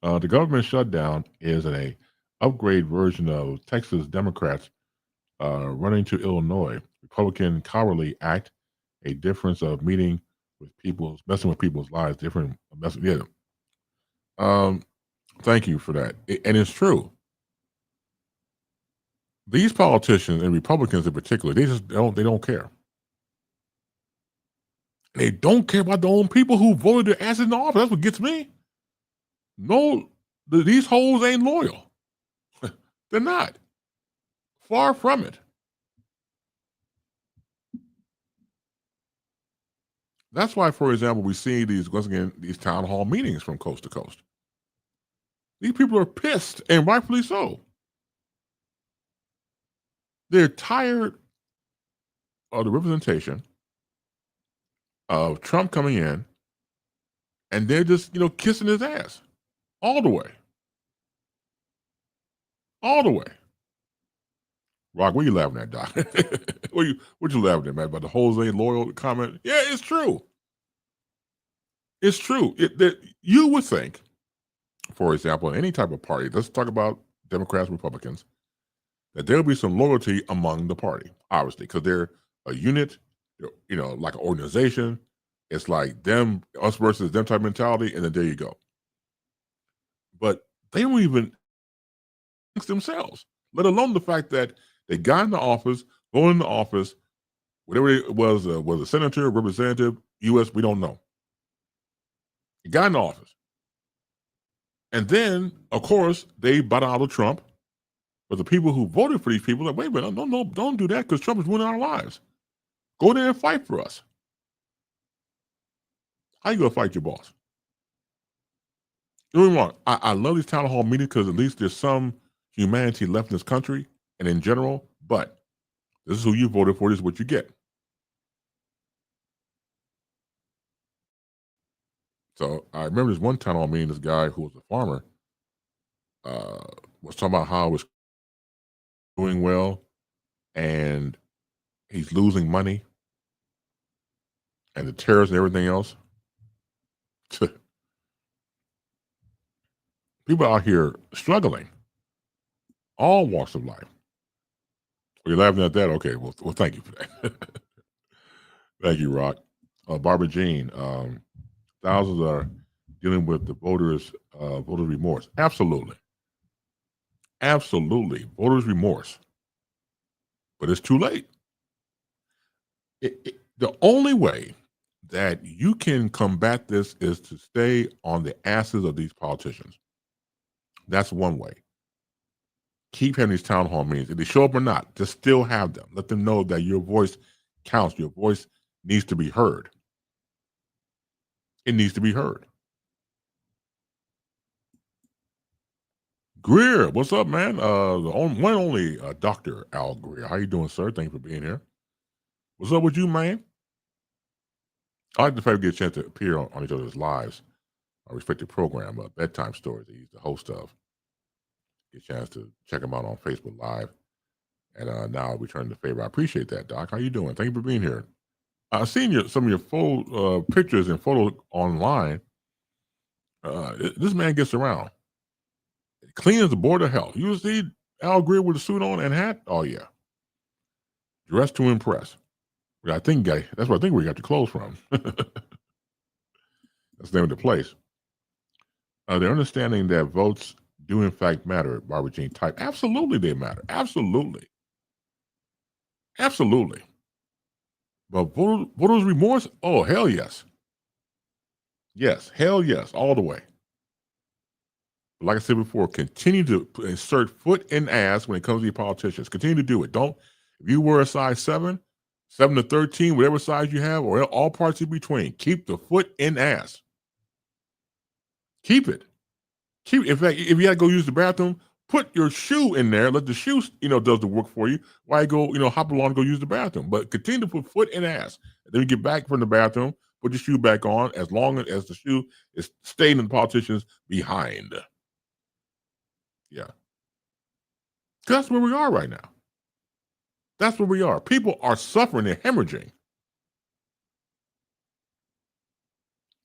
The government shutdown is an upgrade version of Texas Democrats running to Illinois Republican Cowardly Act a difference of meeting with people, messing with people's lives, different messing. Yeah. Um, thank you for that. And it's true. These politicians and Republicans in particular, they don't care. They don't care about their own people who voted their asses in office. That's what gets me. No, these hoes ain't loyal. They're not. Far from it. That's why, for example, we see these town hall meetings from coast to coast. These people are pissed, and rightfully so. They're tired of the representation of Trump coming in, and they're just kissing his ass all the way, all the way. Rock, what you laughing at, Doc? what you laughing at, man? About the Jose loyal comment? Yeah, it's true. It's true. You would think, for example, in any type of party, let's talk about Democrats, Republicans, that there'll be some loyalty among the party, obviously, because they're a unit, like an organization. It's like them, us versus them type mentality, and then there you go. But they don't even think themselves, let alone the fact that they got in the office, going in the office, whatever it was a senator, representative, U.S., we don't know. He got in the office. And then, of course, they bought out of Trump. But the people who voted for these people are like, wait a minute, no, don't do that because Trump is ruining our lives. Go there and fight for us. How you gonna fight your boss? Don't get me wrong. I love these town hall meetings because at least there's some humanity left in this country and in general. But this is who you voted for. This is what you get. So I remember this one town hall meeting. This guy who was a farmer was talking about how it was doing well and he's losing money and the tariffs and everything else. People out here struggling, all walks of life. Are you laughing at that? Okay, well thank you for that. Thank you, Rock. Barbara Jean, thousands are dealing with the voters' remorse. Absolutely. Absolutely. Voters' remorse. But it's too late. The only way that you can combat this is to stay on the asses of these politicians. That's one way. Keep having these town hall meetings. If they show up or not, just still have them. Let them know that your voice counts. Your voice needs to be heard. It needs to be heard. Greer, what's up, man? The one only Dr. Al Greer. How you doing, sir? Thank you for being here. What's up with you, man? I like the fact we get a chance to appear on each other's lives. I respect the program, Bedtime Stories that he's the host of. Get a chance to check him out on Facebook Live. And now returning the favor. I appreciate that, Doc. How you doing? Thank you for being here. I've seen some of your full pictures and photos online. This man gets around. Clean as a board of hell. You see Al Greer with a suit on and hat? Oh, yeah. Dressed to impress. That's where I think we got your clothes from. That's the name of the place. They're understanding that votes do in fact matter, Barbara Jean type. Absolutely they matter. Absolutely. Absolutely. But voters' remorse? Oh, hell yes. Yes, hell yes, all the way. But like I said before, continue to insert foot in ass when it comes to your politicians. Continue to do it. If you wear a size 7, 7 to 13, whatever size you have, or all parts in between, keep the foot in ass. Keep it. In fact, if you got to go use the bathroom, put your shoe in there. Let the shoe, does the work for you. Why go, hop along and go use the bathroom? But continue to put foot in ass. And then you get back from the bathroom, put your shoe back on as long as the shoe is staying in the politicians behind. Yeah. That's where we are right now. That's where we are. People are suffering and hemorrhaging.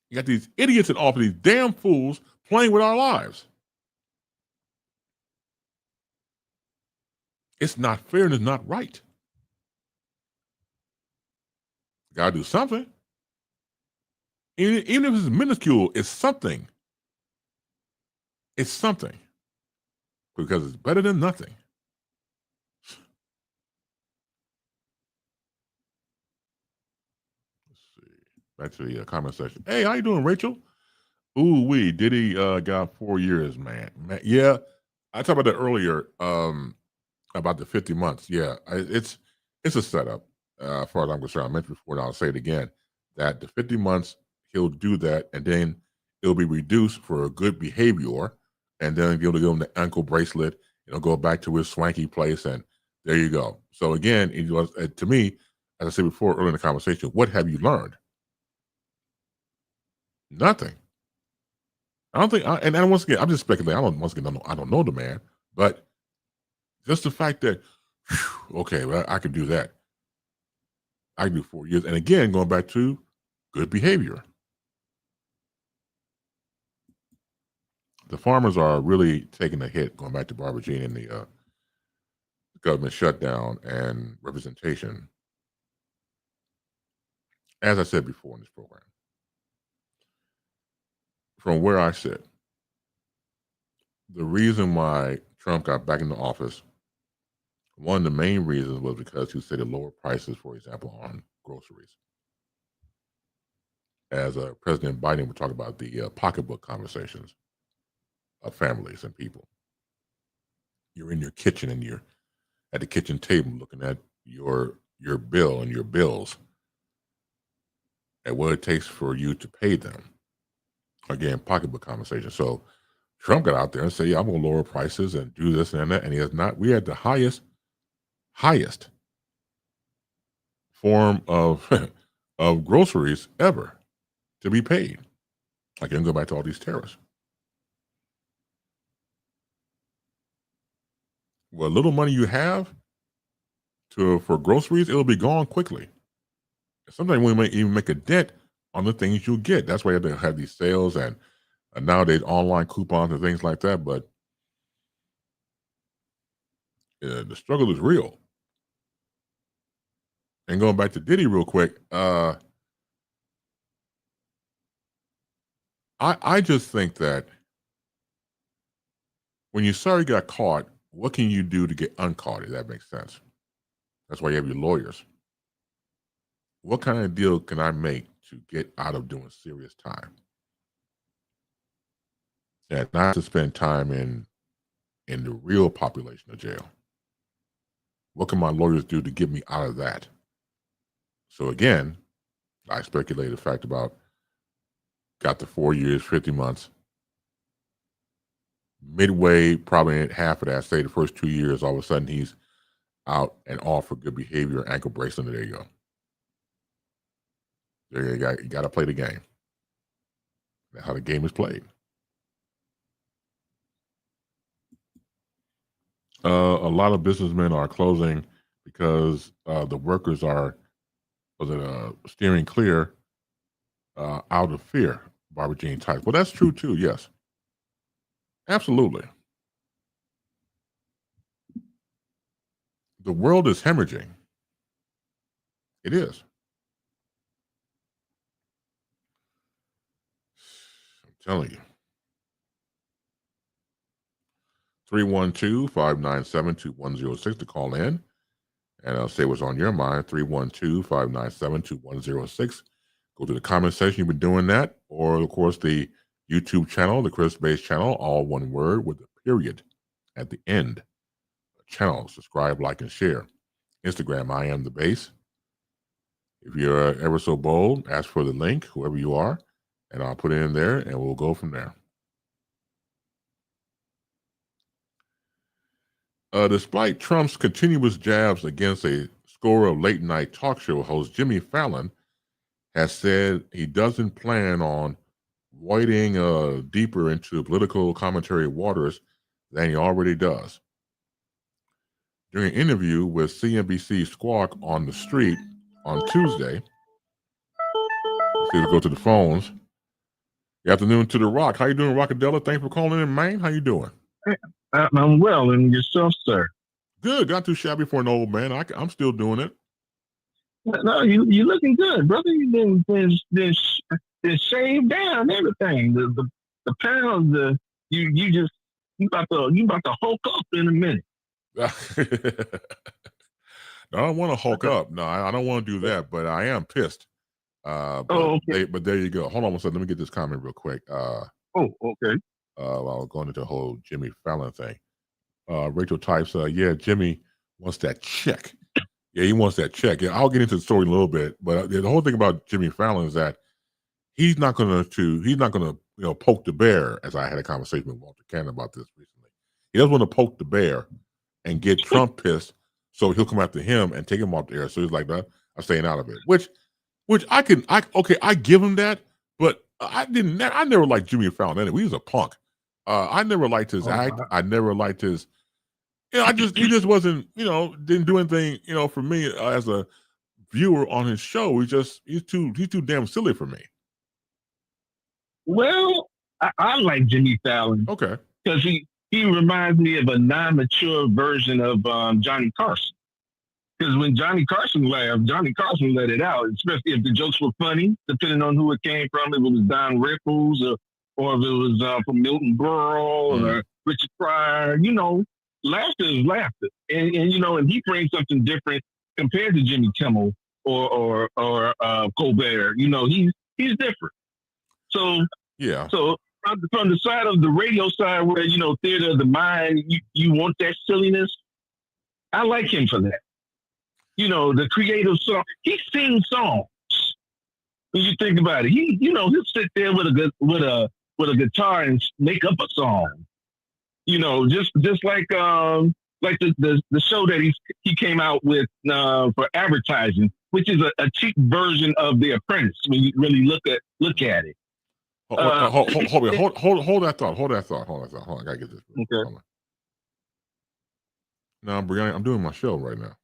You got these idiots in office, these damn fools playing with our lives. It's not fair and it's not right. Got to do something. Even if it's minuscule, it's something. It's something. Because it's better than nothing. Let's see. Back to the comment section. Hey, how you doing, Rachel? Ooh, Diddy got 4 years, man. Yeah, I talked about that earlier. About the 50 months. Yeah, it's a setup. As far as I'm concerned, I mentioned before, and I'll say it again, that the 50 months he'll do that, and then it'll be reduced for a good behavior, and then he'll give him the ankle bracelet. He'll go back to his swanky place, and there you go. So again, to me, as I said before earlier in the conversation, what have you learned? Nothing. I don't think, and once again, I'm just speculating. I don't know the man, but just the fact that, whew, okay, well, I can do that. I can do 4 years, and again, going back to good behavior. The farmers are really taking a hit, going back to Barbara Jean and the government shutdown and representation. As I said before in this program, from where I sit, the reason why Trump got back into office, one of the main reasons was because he said lower prices, for example, on groceries. As President Biden would talk about the pocketbook conversations of families and people. You're in your kitchen and you're at the kitchen table looking at your bill and your bills and what it takes for you to pay them. Again, pocketbook conversation. So Trump got out there and said, yeah, I'm going to lower prices and do this and that. And he has not. We had the highest form of of groceries ever to be paid. I can go back to all these tariffs. What little money you have for groceries, it'll be gone quickly. Sometimes we may even make a dent on the things you get. That's why you have to have these sales and nowadays online coupons and things like that. But the struggle is real. And going back to Diddy real quick, I just think that when you sorry got caught, what can you do to get uncaught? If that makes sense. That's why you have your lawyers. What kind of deal can I make to get out of doing serious time? And not to spend time in the real population of jail. What can my lawyers do to get me out of that? So again, I speculate the fact about got the 4 years, 50 months. Midway, probably in half of that, say the first 2 years, all of a sudden he's out and off for good behavior, ankle bracelet, and there you go. There you got to play the game. That's how the game is played. A lot of businessmen are closing because the workers are steering clear out of fear, Barbara Jean types. Well, that's true too, yes. Absolutely. The world is hemorrhaging. It is. I'm telling you. 312-597-2106 to call in and I'll say what's on your mind. 312-597-2106. Go to the comment section. You've been doing that. Or, of course, the YouTube channel, the Chris Base channel, all one word with a period at the end. Channel, subscribe, like, and share. Instagram, I am the base. If you're ever so bold, ask for the link, whoever you are, and I'll put it in there, and we'll go from there. Despite Trump's continuous jabs against a score of late-night talk show host Jimmy Fallon has said he doesn't plan on wading deeper into political commentary waters than he already does. During an interview with CNBC Squawk on the Street on Tuesday, let's see, we'll go to the phones. Good afternoon to the Rock. How you doing, Rockadella? Thanks for calling in, man. How you doing? I'm well, and yourself, sir? Good. Not too shabby for an old man. I'm still doing it. No, you looking good, brother. You been shaved down everything. The pounds, you about to hulk up in a minute. No, I don't want to hulk up. No, I don't want to do that, but I am pissed. Oh, okay. But there you go. Hold on one second. Let me get this comment real quick. Oh, okay. While going into the whole Jimmy Fallon thing. Rachel types, yeah, Jimmy wants that check. Yeah, he wants that check. Yeah, I'll get into the story in a little bit, but the whole thing about Jimmy Fallon is that he's not gonna poke the bear, as I had a conversation with Walter Cannon about this recently. He doesn't want to poke the bear and get Trump pissed, so he'll come after him and take him off the air. So he's like, I'm staying out of it. Which I give him that, but I never liked Jimmy Fallon anyway. He was a punk. I never liked his act. I never liked his. He just wasn't, didn't do anything, for me as a viewer on his show. He's too damn silly for me. Well, I like Jimmy Fallon. Okay. Because he reminds me of a non-mature version of Johnny Carson. Because when Johnny Carson laughed, Johnny Carson let it out, especially if the jokes were funny, depending on who it came from. If it was Don Rickles or if it was from Milton Berle or Richard Pryor, laughter is laughter. And and he brings something different compared to Jimmy Kimmel or Colbert. He's different. So yeah. So from the side of the radio side where, theater of the mind, you want that silliness. I like him for that. The creative song. He sings songs. When you think about it, he'll sit there with a guitar and make up a song. Just like the show that he came out with for advertising, which is a cheap version of The Apprentice when you really look at it. Hold that thought. Hold on, I gotta get this. Okay. No, Brianna, I'm doing my show right now.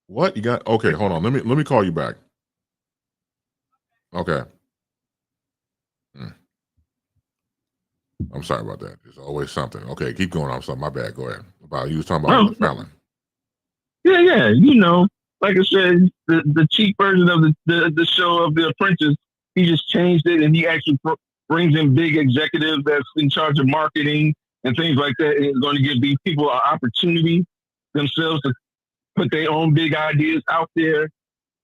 What you got? Okay, hold on. Let me call you back. Okay. I'm sorry about that. There's always something. Okay, keep going. I'm sorry. My bad. Go ahead. You was talking about Fallon. Yeah. Like I said, the cheap version of the show of The Apprentice, he just changed it, and he actually brings in big executives that's in charge of marketing and things like that, and it's going to give these people an opportunity themselves to put their own big ideas out there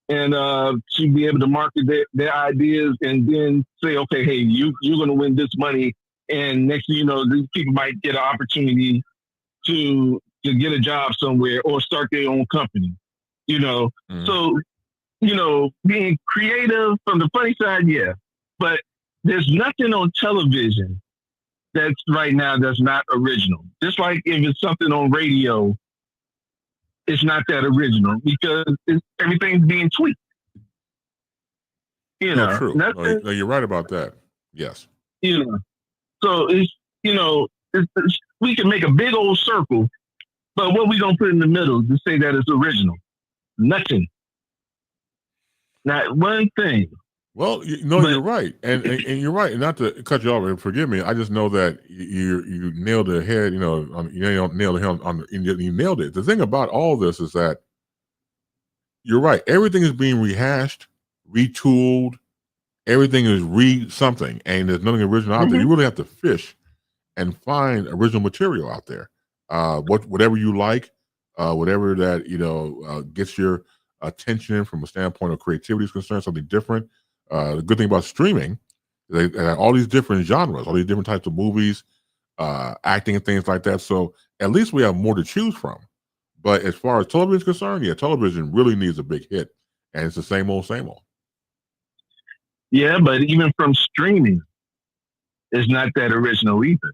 and to be able to market their ideas and then say, okay, hey, you're going to win this money. And next thing you know, these people might get an opportunity to get a job somewhere or start their own company, So, being creative from the funny side, yeah. But there's nothing on television that's right now that's not original. Just like if it's something on radio, it's not that original because everything's being tweaked. True. No, you're right about that. Yes. So we can make a big old circle, but what we gonna put in the middle to say that it's original? Nothing. Not one thing. Well, you're right, and you're right. And not to cut you off, and forgive me. I just know that you nailed the head. You nailed the head on. You nailed it. The thing about all this is that you're right. Everything is being rehashed, retooled. Everything is something, and there's nothing original out there. You really have to fish and find original material out there. Whatever you like, whatever that gets your attention from a standpoint of creativity is concerned, something different. The good thing about streaming, they have all these different genres, all these different types of movies, acting and things like that. So at least we have more to choose from. But as far as television is concerned, yeah, television really needs a big hit, and it's the same old, same old. Yeah, but even from streaming, it's not that original either.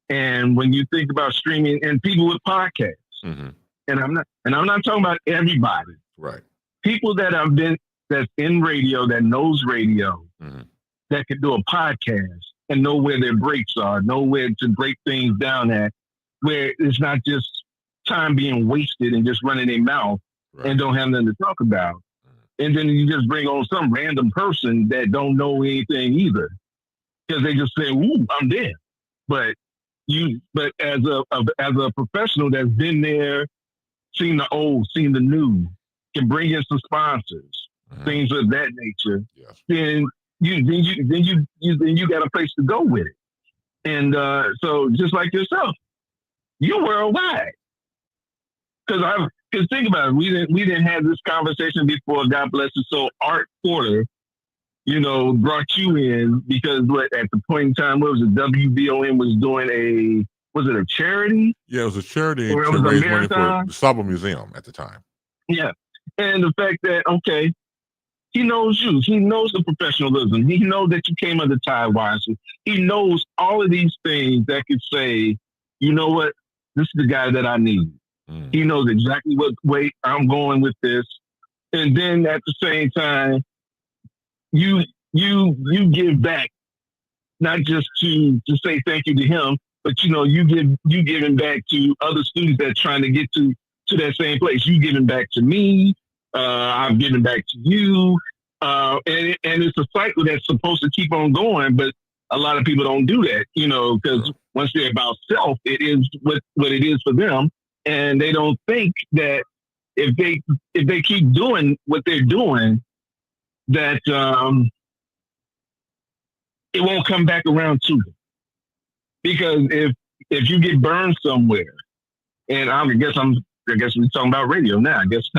And when you think about streaming and people with podcasts, and I'm not talking about everybody, right? People that's in radio, that knows radio, that can do a podcast and know where their breaks are, know where to break things down at, where it's not just time being wasted and just running their mouth and don't have nothing to talk about. And then you just bring on some random person that don't know anything either, because they just say, "Ooh, I'm there." But as a professional that's been there seen the old, seen the new, can bring in some sponsors, things of that nature. Yes. Then you got a place to go with it. And so just like yourself, you're worldwide. Because think about it, we didn't have this conversation before. God bless his soul. Art Porter, brought you in because at the point in time, what was it? WBON was doing was it a charity? Yeah, it was a charity Or it to was a raise money for marathon? the Saba Museum at the time. Yeah, and the fact that he knows you, he knows the professionalism, he knows that you came under Ty Wise, he knows all of these things that could say, you know what, this is the guy that I need. He knows exactly what way I'm going with this, and then at the same time, you give back, not just to say thank you to him, but you giving back to other students that are trying to get to that same place. You giving back to me, I'm giving back to you, and it's a cycle that's supposed to keep on going, but a lot of people don't do that, because once they're about self, it is what it is for them. And they don't think that if they keep doing what they're doing, that it won't come back around to them. Because if you get burned somewhere, and I guess we're talking about radio now. I guess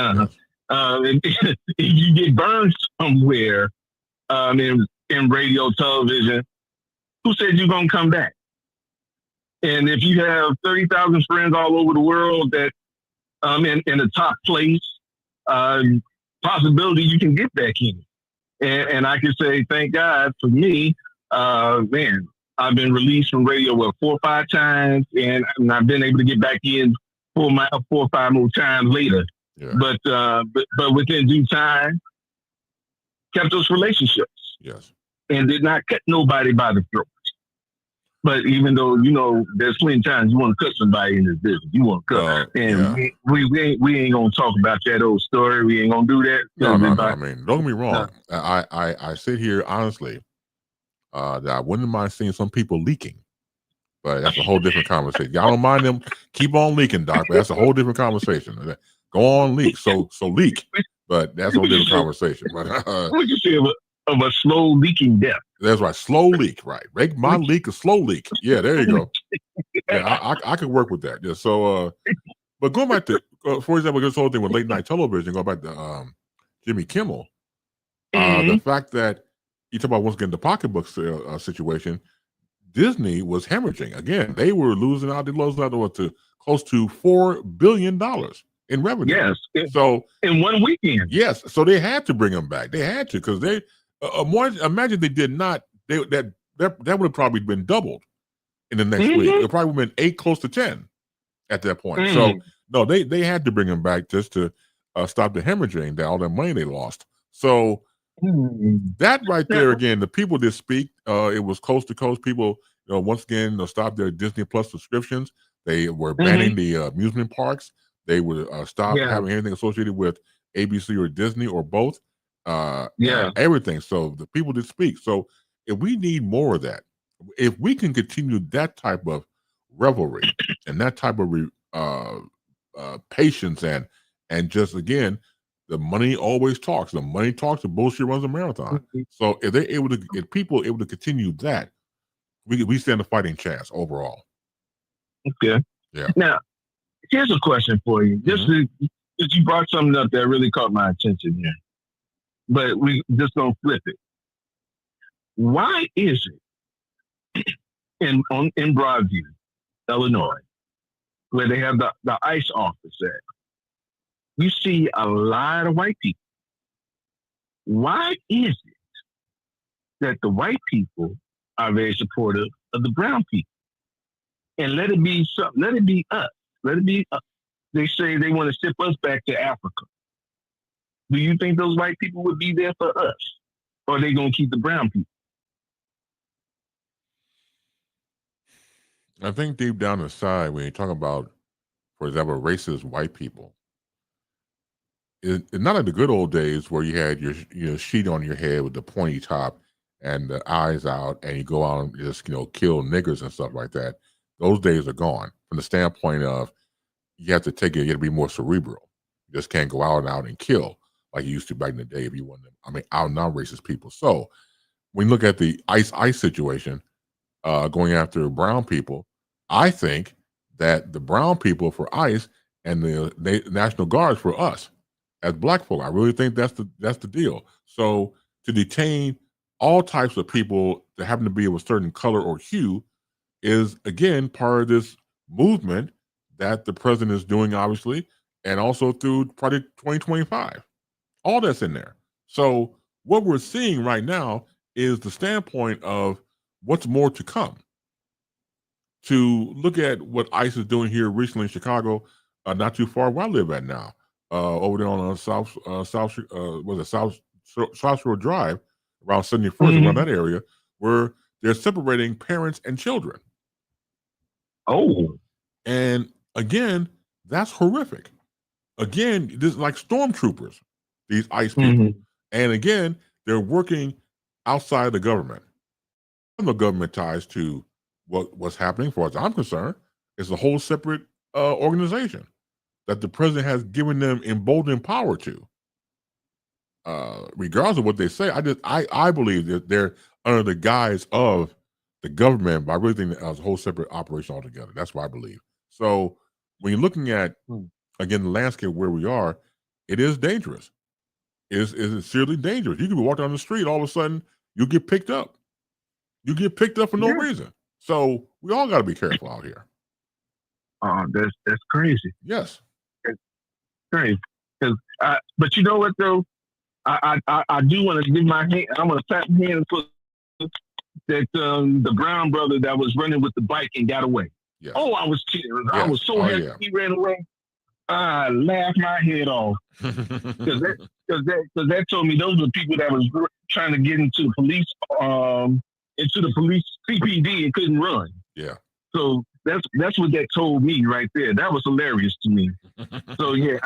if you get burned somewhere in radio, television, who said you're gonna come back? And if you have 30,000 friends all over the world that in the top place, possibility you can get back in. And I can say, thank God for me, man, I've been released from radio 4 or 5 times, and I've been able to get back in 4 or 5 more times later. Yeah. But within due time, kept those relationships. Yes. And did not cut nobody by the throat. But even though, there's plenty of times you want to cut somebody in this business, you want to cut. And we ain't going to talk about that old story. We ain't going to do that. No. I mean, don't get me wrong. No. I sit here honestly that I wouldn't mind seeing some people leaking. But that's a whole different conversation. I don't mind them. Keep on leaking, Doc. But that's a whole different conversation. Go on, leak. So leak. But that's a whole different conversation. But what you say of a slow leaking death? That's right. Slow leak. Right. Make my leak a slow leak. Yeah, there you go. Yeah, I could work with that. Yeah. So, but going back to, for example, this whole thing with late night television, going back to Jimmy Kimmel, the fact that you talk about once again the pocketbook situation, Disney was hemorrhaging again. They were losing out. They lost out to close to $4 billion in revenue. Yes. So in one weekend. Yes. So they had to bring them back. They had to because they. Imagine they did not. That would have probably been doubled in the next week. It probably would have been 8, close to 10 at that point. So no, they had to bring them back just to stop the hemorrhaging, all that money they lost. So that right there again, the people that speak, it was coast to coast. People, once again, stopped their Disney Plus subscriptions. They were banning the amusement parks. They would stop having anything associated with ABC or Disney or both. Everything. So the people that speak. So if we need more of that, if we can continue that type of revelry and that type of patience and just again, the money always talks. The money talks. The bullshit runs a marathon. So if they're able to, if people are able to continue that, we stand a fighting chance overall. Okay. Yeah. Now, here's a question for you. Just you brought something up that really caught my attention here. But we just gonna flip it. Why is it in Broadview, Illinois, where they have the ICE office at, you see a lot of white people? Why is it that the white people are very supportive of the brown people? And let it be something. Let it be us. Let it be us. They say they want to ship us back to Africa. Do you think those white people would be there for us? Or are they going to keep the brown people? I think deep down inside, when you talk about, for example, racist white people, it's not like the good old days where you had your sheet on your head with the pointy top and the eyes out and you go out and just, kill niggers and stuff like that. Those days are gone from the standpoint of you have to take it. You got to be more cerebral. You just can't go out and kill like you used to back in the day if you want them. I mean, out and out racist people. So when you look at the ICE situation, going after brown people, I think that the brown people for ICE and the National Guards for us as black folk, I really think that's the deal. So to detain all types of people that happen to be of a certain color or hue is again part of this movement that the president is doing, obviously, and also through Project 2025. All that's in there. So what we're seeing right now is the standpoint of what's more to come. To look at what ICE is doing here recently in Chicago, not too far where I live at now, over there on South Shore Drive, around 71st, around that area, where they're separating parents and children. Oh, and again, that's horrific. Again, this is like stormtroopers, these ICE people, and again, they're working outside the government. No government ties to what's happening, as far as I'm concerned. It's a whole separate organization that the president has given them emboldened power to. Regardless of what they say, I believe that they're under the guise of the government, but I really think that it's a whole separate operation altogether. That's what I believe. So when you're looking at, again, the landscape where we are, it is dangerous. It's seriously dangerous. You can be walking down the street, all of a sudden, you get picked up. You get picked up for no reason. So we all got to be careful out here. That's crazy. Yes. It's crazy. But you know what, though? I do want to give my hand. I'm going to tap my hand for that the brown brother that was running with the bike and got away. Yes. Oh, I was cheering. Yes. I was so happy he ran away. I laughed my head off because that told me those were people that was trying to get into the police CPD and couldn't run. Yeah. So that's what that told me right there. That was hilarious to me. So yeah,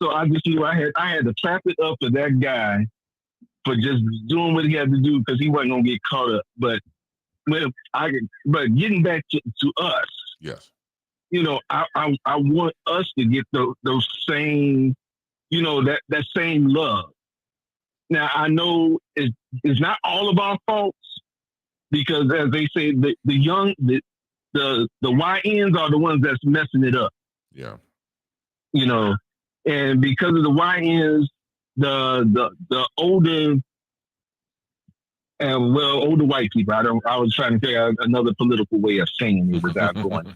I just knew I had to clap it up for that guy for just doing what he had to do because he wasn't gonna get caught up. But getting back to us, yes, you know, I want us to get those same, you know, that same love. Now I know it's not all of our faults because, as they say, the YNs are the ones that's messing it up. Yeah, you know, and because of the YNs, the older. Older white people. I was trying to figure out another political way of saying it without going.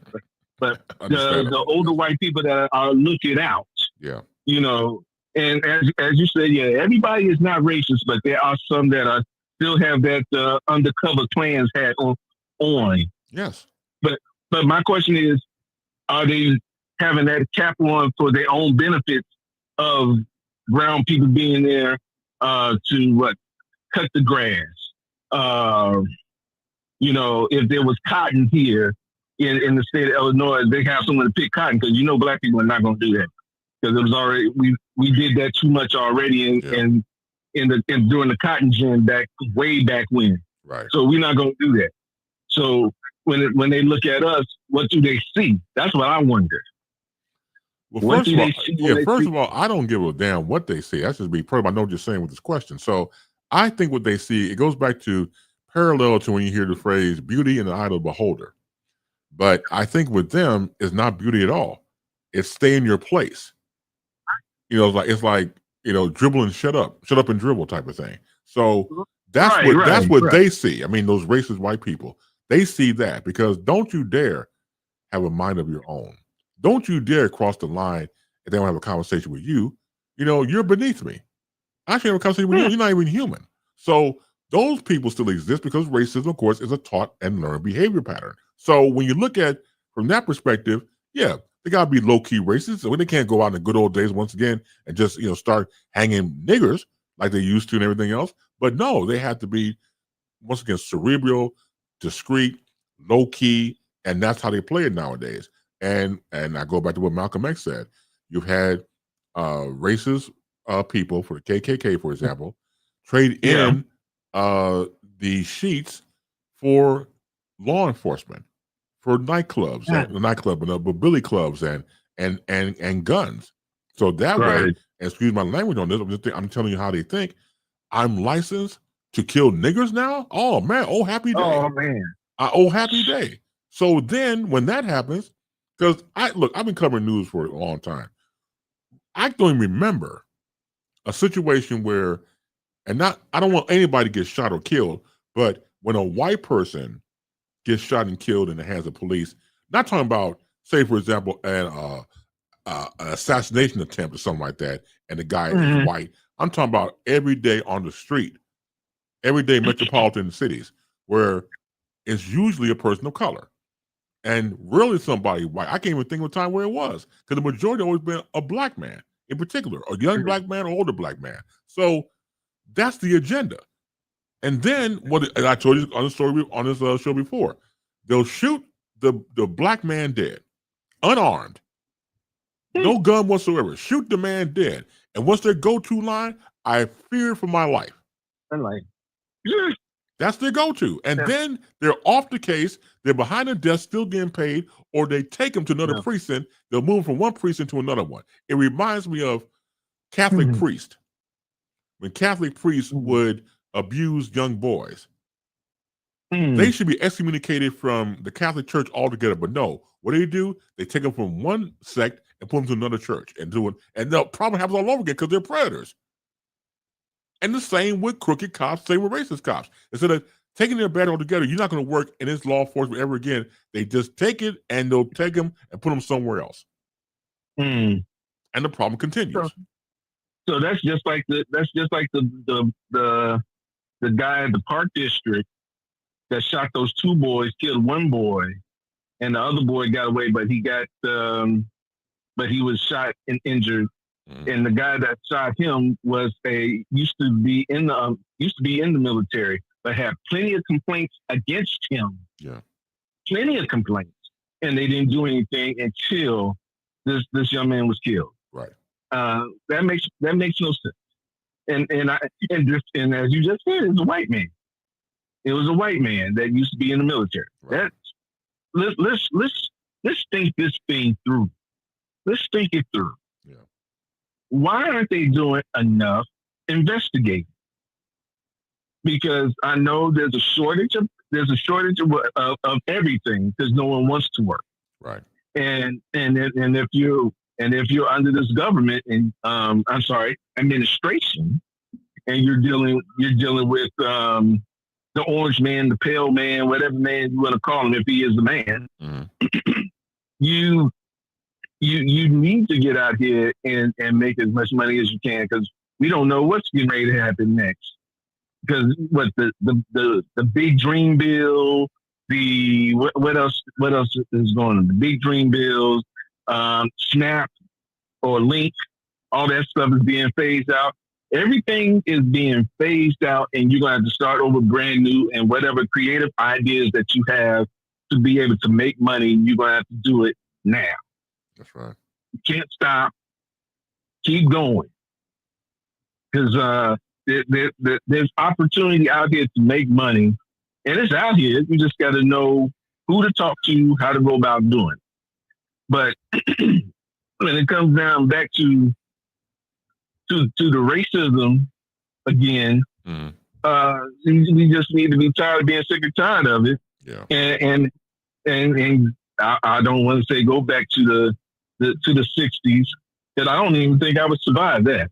But the older white people that are looking out. Yeah. You know, and as you said, yeah, everybody is not racist, but there are some that still have that undercover Klans hat on. Yes. But my question is, are they having that cap on for their own benefits of brown people being there to cut the grass? You know, if there was cotton here in the state of Illinois, they have someone to pick cotton because you know black people are not going to do that because it was already we did that too much already during the cotton gin way back when. Right. So we're not going to do that. So when they look at us, what do they see? That's what I wonder. Well, first of all, I don't give a damn what they see. That's just be probably I know what you're saying with this question. So I think what they see, it goes back to parallel to when you hear the phrase beauty in the eye of the beholder. But I think with them, it's not beauty at all. It's stay in your place. You know, it's like you know, dribble and shut up and dribble type of thing. So that's what they see. I mean, those racist white people, they see that because don't you dare have a mind of your own. Don't you dare cross the line if they don't have a conversation with you. You know, you're beneath me. I can't have a conversation with you. You're not even human. So those people still exist because racism, of course, is a taught and learned behavior pattern. So when you look at from that perspective, yeah, they gotta be low key racist. So they can't go out in the good old days once again and just start hanging niggers like they used to and everything else. But no, they have to be once again cerebral, discreet, low key, and that's how they play it nowadays. And I go back to what Malcolm X said. You've had racist people for the KKK, for example, trade in the sheets for law enforcement, for nightclubs, but billy clubs and and guns. So that way, excuse my language on this, I'm telling you how they think. I'm licensed to kill niggers now? Oh man, oh happy day. Oh man. Oh happy day. So then when that happens, because I've been covering news for a long time. I don't even remember a situation where, I don't want anybody to get shot or killed, but when a white person gets shot and killed in the hands of police, not talking about, say for example, an assassination attempt or something like that, and the guy is white. I'm talking about every day on the street, everyday metropolitan cities, where it's usually a person of color. And really somebody white. I can't even think of a time where it was, because the majority always been a black man in particular, a young black man or older black man. So that's the agenda. And then and I told you on the story on this show before, they'll shoot the black man dead, unarmed, no gun whatsoever. Shoot the man dead. And what's their go-to line? I fear for my life. That's their go-to. And then they're off the case. They're behind the desk, still getting paid, or they take them to another precinct. They'll move from one precinct to another one. It reminds me of Catholic priests. When Catholic priests would abuse young boys, they should be excommunicated from the Catholic Church altogether. But no, what do? They take them from one sect and put them to another church and do it. And the problem happens all over again because they're predators. And the same with crooked cops, same with racist cops. Instead of taking their bad altogether, you're not going to work in this law enforcement ever again. They just take it and they'll take them and put them somewhere else. And the problem continues. So that's just like the guy at the Park District that shot those two boys, killed one boy, and the other boy got away, but he was shot and injured. And the guy that shot him used to be in the military, but had plenty of complaints against him. Yeah, plenty of complaints, and they didn't do anything until this young man was killed. Right. That makes no sense. And as you just said, it's a white man. It was a white man that used to be in the military. Right. Let's think this thing through. Let's think it through. Yeah. Why aren't they doing enough investigating? Because I know there's a shortage of everything because no one wants to work. Right. And if you're under this government and administration, and you're dealing with the orange man, the pale man, whatever man you want to call him, if he is the man, you need to get out here and make as much money as you can, because we don't know what's getting ready to happen next. Because the big dream bill, what else is going on? The big dream bills, SNAP or Link, all that stuff is being phased out. Everything is being phased out, and you're going to have to start over brand new. And whatever creative ideas that you have to be able to make money, you're going to have to do it now. That's right. You can't stop. Keep going. Because there's opportunity out here to make money, and it's out here. You just got to know who to talk to, how to go about doing it. But when it comes down back to the racism again, we just need to be tired of being sick and tired of it. Yeah. And I don't want to say go back to the 60s, because I don't even think I would survive that.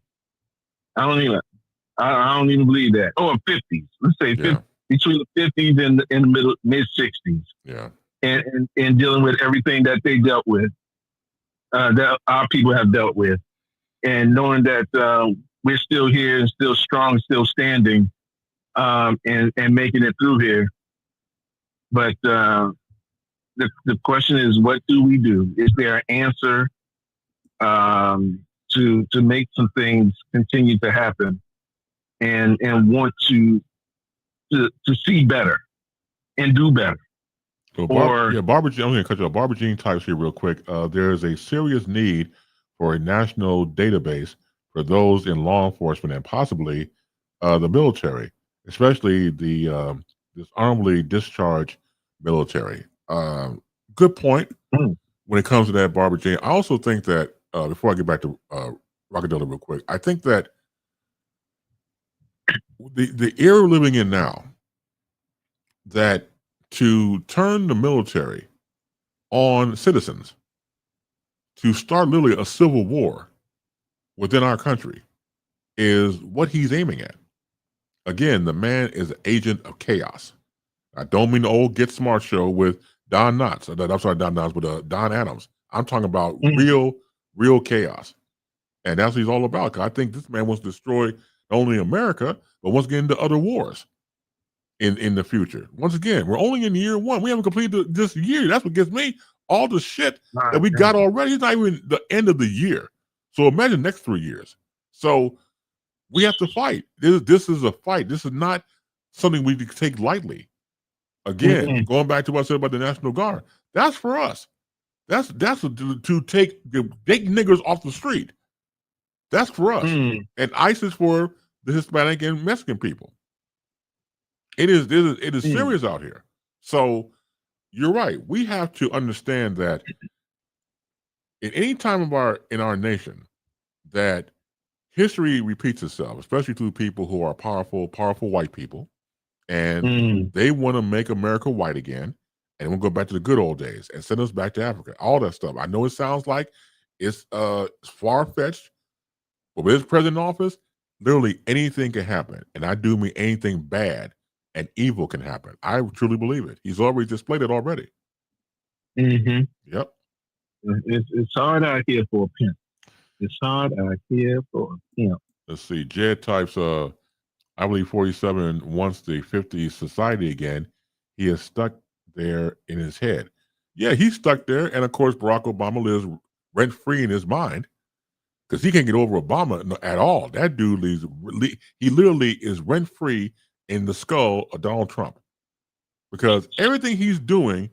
I don't even believe that. Or 50s. Let's say 50, between the 50s and the mid 60s. Yeah. And dealing with everything that they dealt with, that our people have dealt with, and knowing that we're still here and still strong, still standing, and making it through here. But the question is, what do we do? Is there an answer to make some things continue to happen, and want to see better and do better? So Barbara Jean, I'm going to cut you off. Barbara Jean types here real quick. There is a serious need for a national database for those in law enforcement and possibly the military, especially the dishonorably discharged military. Good point. when it comes to that, Barbara Jane, I also think that before I get back to Rockadella real quick, I think that the era we're living in now, that to turn the military on citizens, to start literally a civil war within our country, is what he's aiming at. Again, the man is an agent of chaos. I don't mean the old Get Smart show with Don Knotts. I'm sorry, Don Knotts, with Don Adams. I'm talking about real chaos. And that's what he's all about. 'Cause I think this man wants to destroy not only America, but wants to get into other wars in the future. Once again, we're only in year one. We haven't completed this year. That's what gets me. All the shit that we got already. It's not even the end of the year. So imagine next 3 years. So we have to fight. This is a fight. This is not something we can take lightly. Again, going back to what I said about the National Guard, that's for us. That's to take niggers off the street. That's for us. And ICE is for the Hispanic and Mexican people. It is serious out here. So you're right. We have to understand that in any time in our nation that history repeats itself, especially to people who are powerful white people, and they want to make America white again, and we'll go back to the good old days and send us back to Africa. All that stuff. I know it sounds like it's far-fetched, but with this president in office, literally anything can happen. And I do mean anything bad and evil can happen. I truly believe it. He's already displayed it already. Yep. It's hard out here for a pimp. It's hard out here for a pimp. Let's see. Jed types, I believe 47 wants the 50s society again. He is stuck there in his head. Yeah, he's stuck there. And of course, Barack Obama lives rent-free in his mind because he can't get over Obama at all. That dude he literally is rent-free in the skull of Donald Trump because everything he's doing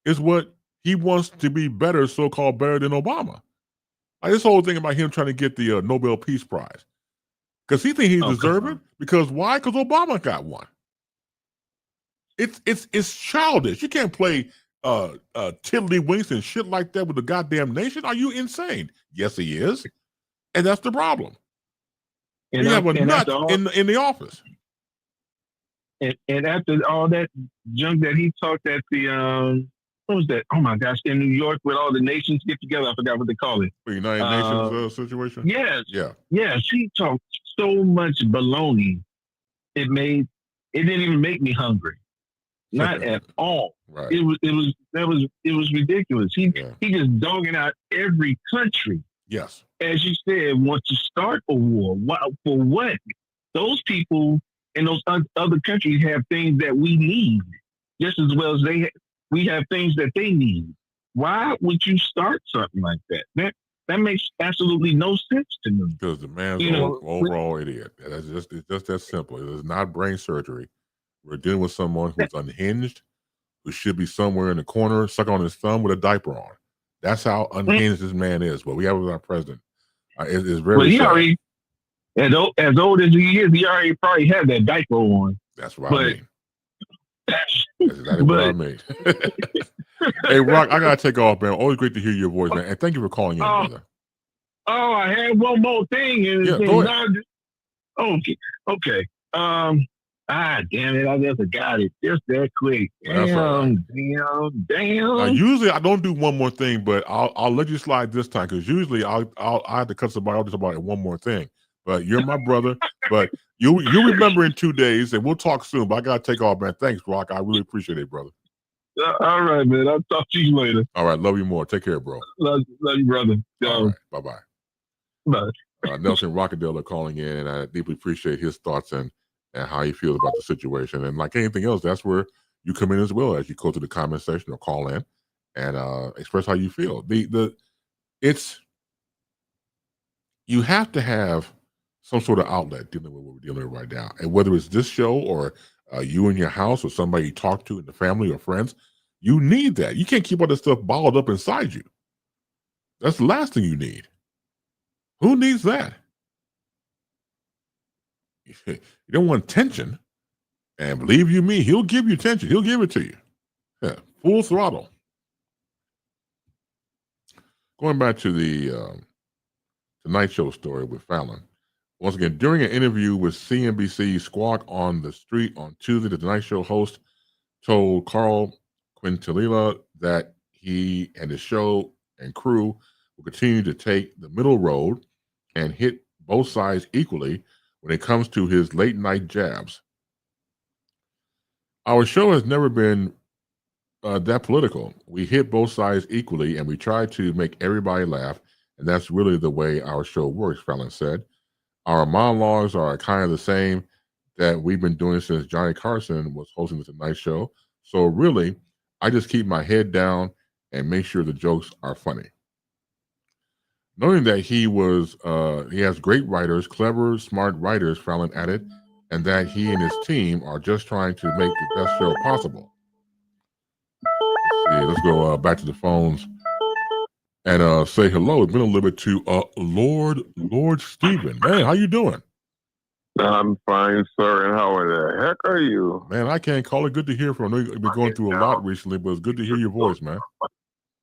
is what he wants to be better, so-called better than Obama. Like this whole thing about him trying to get the Nobel Peace Prize. Because he thinks he deserves it. Because why? Because Obama got one. It's childish. You can't play tiddlywinks and shit like that with the goddamn nation. Are you insane? Yes, he is. And that's the problem. And we have a nut in the office. And after all that junk that he talked at the what was that? Oh my gosh, in New York with all the nations get together. I forgot what they call it. The United Nations situation? Yes. Yeah. Yes. He talked so much baloney. It didn't even make me hungry. Not at all. Right. It was ridiculous. He just dogging out every country. Yes. As you said, wants to start a war. For what? Those people in those other countries have things that we need just as well as we have things that they need. Why would you start something like that? That makes absolutely no sense to me. Because the man's an overall idiot. It's just that simple. It is not brain surgery. We're dealing with someone who's unhinged, who should be somewhere in the corner, sucking on his thumb with a diaper on. That's how unhinged this man is. What we have with our president is very. Well, he already, as old as he is, he already probably had that diaper on. That's what I mean. That's exactly what I mean. Hey, Rock, I gotta take off, man. Always great to hear your voice, man. And thank you for calling in, brother. Oh, I had one more thing. Go ahead. Okay. Damn it! I just forgot it just that quick. Damn. Now, usually I don't do one more thing, but I'll let you slide this time because usually I have to cut somebody. I'll just about one more thing. But you're my brother. But you remember in 2 days, and we'll talk soon. But I gotta take off, man. Thanks, Rock. I really appreciate it, brother. All right, man. I'll talk to you later. All right, love you more. Take care, bro. Love you, brother. All right, bye-bye. Bye. Nelson Rockadella calling in, and I deeply appreciate his thoughts and how he feels about the situation. And like anything else, that's where you come in as well, as you go to the comment section or call in and express how you feel. You have to have some sort of outlet dealing with what we're dealing with right now. And whether it's this show or you in your house or somebody you talk to in the family or friends, you need that. You can't keep all this stuff bottled up inside you. That's the last thing you need. Who needs that? You don't want tension. And believe you me, he'll give you tension. He'll give it to you. Yeah, full throttle. Going back to the Tonight Show story with Fallon. Once again, during an interview with CNBC's Squawk on the Street on Tuesday, the Tonight Show host told Carl Quintanilla that he and his show and crew will continue to take the middle road and hit both sides equally when it comes to his late night jabs. Our show has never been that political. We hit both sides equally and we try to make everybody laugh, and that's really the way our show works, Fallon said. Our monologues are kind of the same that we've been doing since Johnny Carson was hosting the Tonight Show. So really, I just keep my head down and make sure the jokes are funny. Knowing that he has great writers, clever, smart writers, Fallon added, and that he and his team are just trying to make the best show possible. Let's go back to the phones and say hello. It's been a little bit to Lord Stephen. Man, how you doing? I'm fine, sir. And how the heck are you? Man, I can't call it. Good to hear from you. I know you've been going through a lot recently, but it's good to hear your voice, man.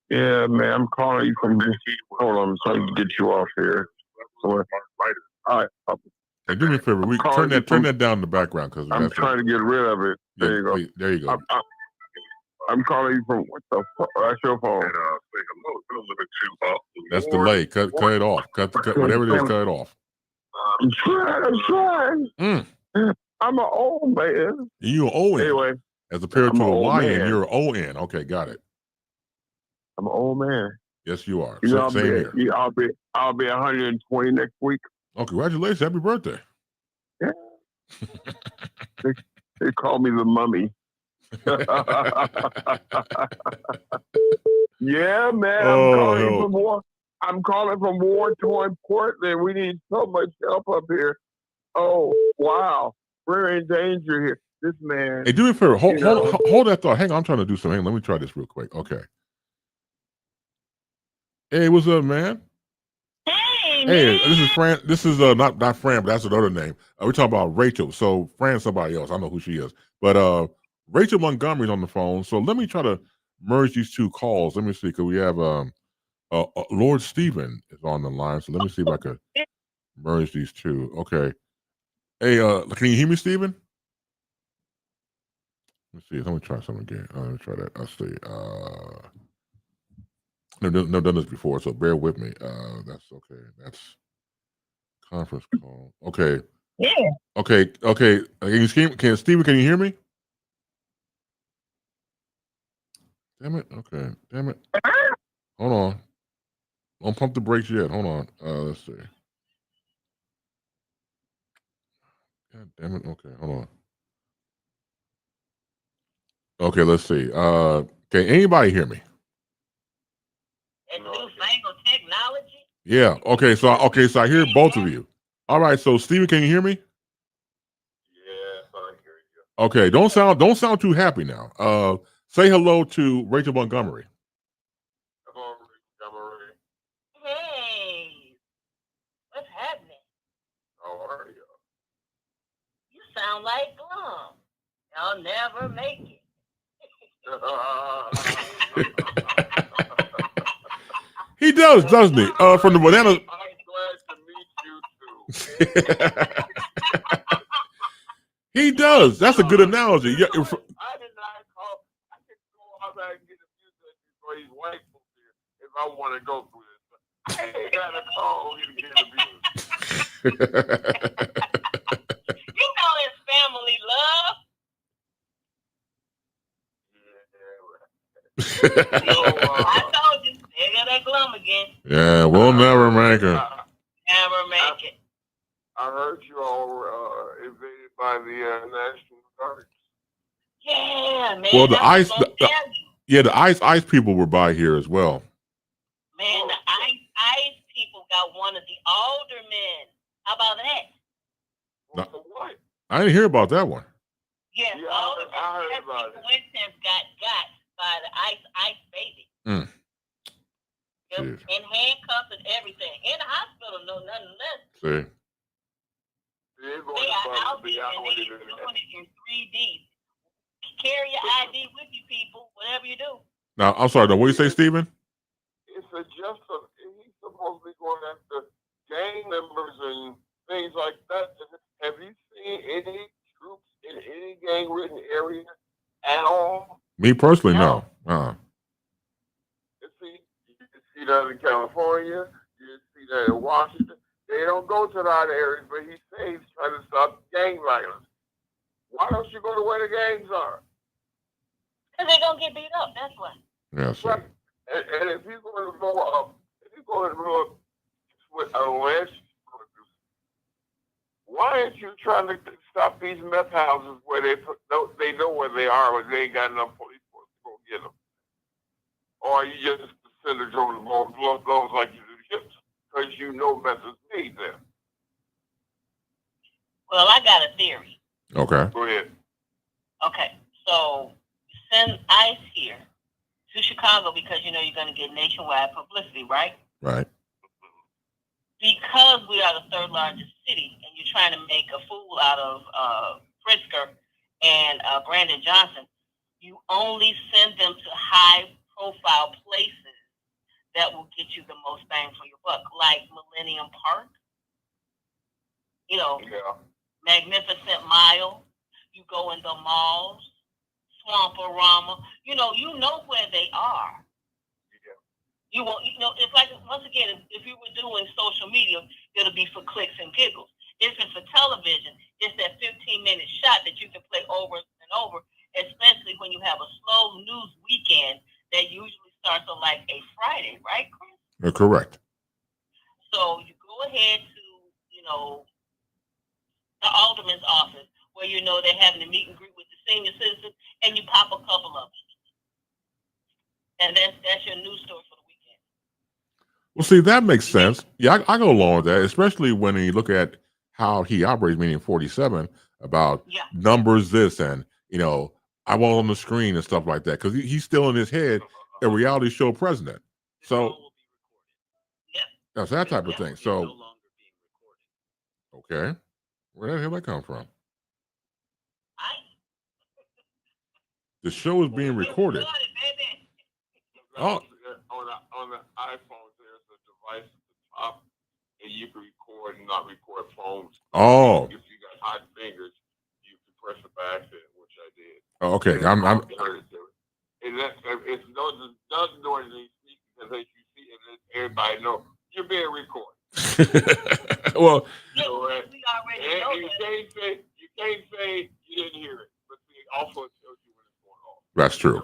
Yeah, man, I'm calling you from. Hold on, I'm trying to get you off here. All right. Hey, do me a favor. Turn that down in the background because I'm trying to get rid of it. There you go. Wait, there you go. I'm calling you from what the fuck? That's your phone. That's delay. Cut it off. Cut whatever it is. Cut it off. I'm trying. I'm an old man. You're an O-N. Anyway, as compared to a Y-N, you're an O-N. Okay, got it. I'm an old man. Yes, you are. You know, Same here. Yeah, I'll be 120 next week. Oh, congratulations! Happy birthday. Yeah. they call me the mummy. Yeah, man. I'm calling from war-torn Portland. We need so much help up here. Oh, wow. We're in danger here. This man. Hey, do me a favor. Hold that thought. Hang on. I'm trying to do something. Let me try this real quick. Okay. Hey, what's up, man? Hey, this is Fran. This is not Fran, but that's another name. We're talking about Rachel. So Fran's somebody else. I know who she is. But Rachel Montgomery's on the phone. So let me try to merge these two calls. Let me see. Because we have Lord Stephen is on the line. So let me see if I could merge these two. Okay. Hey, can you hear me, Stephen? Let's see. Let me try something again. Let me try that. Let's see. Never done this before, so bear with me. That's okay. That's conference call. Okay. Yeah. Okay. Stephen, can you hear me? Damn it. Okay. Damn it. Hold on. Don't pump the brakes yet. Hold on. Let's see. God damn it. Okay. Hold on. Okay. Let's see. Can anybody hear me? And newfangled technology. Yeah. Okay. So I hear both of you. All right. So Stephen, can you hear me? Yes, I hear you. Okay. Don't sound too happy now. Say hello to Rachel Montgomery. Hello, Montgomery. Hey, what's happening? How are you? You sound like Glum. Y'all never make it. He does, doesn't he? From the banana. I'm glad to meet you too. He does. That's a good analogy. Yeah. I did not call. I can go out there and get a few things before his wife was here if I want to go through this. I ain't got to call you to get a view. You know it's family love. I told you, they got that Glum again. Yeah, we'll never make it. Never make it. I heard you all were invaded by the National Guard. Yeah, man. Well, the ice people were by here as well. Man, the ice people got one of the aldermen. How about that? What? I didn't hear about that one. Yes, Yeah, all the I heard about it. Winston's got by the ice baby. Mm. Yep, in handcuffs and everything. In the hospital, no, nothing less. See. They are out there and they doing it in 3D. Carry your ID with you, people, whatever you do. Now, I'm sorry, what do you say, Stephen? It's just things like that. Have you seen any troops in any gang-ridden area at all? Me personally, No. no. You see that in California. You see that in Washington. They don't go to a lot of areas, but he says he's trying to stop gang violence. Why don't you go to where the gangs are? Because they're going to get beat up, that's why. Yes, Right. And if you're going to go up, with alleged murders, why aren't you trying to stop these meth houses where they know where they are, but they ain't got enough police force to go get them? Or you just send a drone to blows like you do ships because you know meth is made there. Well, I got a theory. Okay. Go ahead. Okay, so send ICE here to Chicago because you know you're going to get nationwide publicity, right? Right. Because we are the third largest city and you're trying to make a fool out of Pritzker and Brandon Johnson, you only send them to high-profile places that will get you the most bang for your buck, like Millennium Park, you know, Magnificent Mile. You go in the malls, Swamporama. You know where they are. You won't, it's like, once again, if you were doing social media, it'll be for clicks and giggles. If it's for television, it's that 15-minute shot that you can play over and over, especially when you have a slow news weekend that usually starts on like a Friday, right, Chris? You're correct. So you go ahead to, the alderman's office where they're having a meet and greet with the senior citizens, and you pop a couple of them. And that's your news story for the weekend. Well, see, that makes sense. Yeah, I go along with that, especially when you look at how he operates, meaning 47, about numbers this and, I want on the screen and stuff like that, because he's still in his head a reality show president. So that's that type of thing. So, okay. Where the hell did that come from? The show is being recorded. Oh, on the iPhone, there's a device at the top, and you can record and not record phones. Oh. If you got hot fingers, you can press it by accident, which I did. Oh, okay. And it's doesn't do anything because as you see, and everybody know you're being recorded. Well, we already know that. You can't say you didn't hear it, but it also tells you when it's going on. That's true.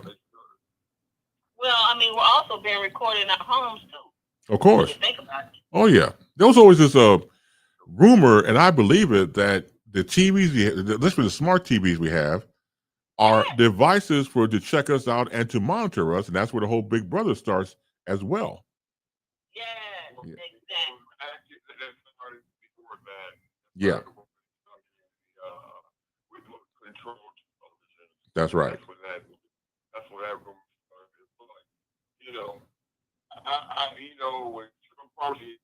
Well, I mean, we're also being recorded in our homes too. Of course. If you think about it. Oh yeah, there was always this rumor, and I believe it, that the TVs, literally the smart TVs we have, are devices to check us out and to monitor us, and that's where the whole Big Brother starts as well. Yeah. Exactly. Yeah. That's right. That's what that rumor started. When Trump party,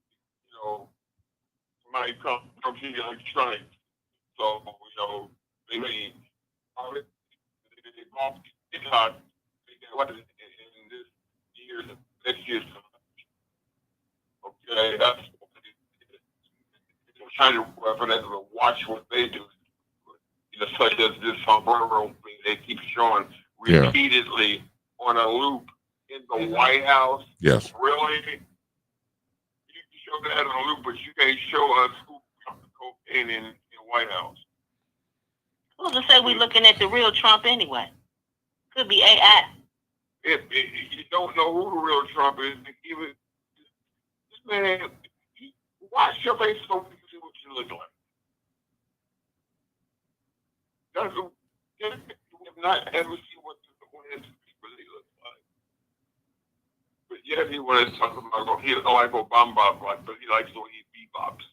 somebody comes here electronic. So, they bought TikTok, what is it, in this year's, next year's. Okay, that's trying to represent to watch what they do. Such as this sombrero thing they keep showing repeatedly on a loop in the White House. Yes. Really? You can show that on a loop, but you can't show us who got the cocaine in the White House. Who's to say we're looking at the real Trump anyway? Could be AI. If you don't know who the real Trump is, even this man, watch your face so we can see what you look like. We have not ever seen what the people look like. But yet he wanted to talk about, he don't like Obama, but he likes to eat bebops.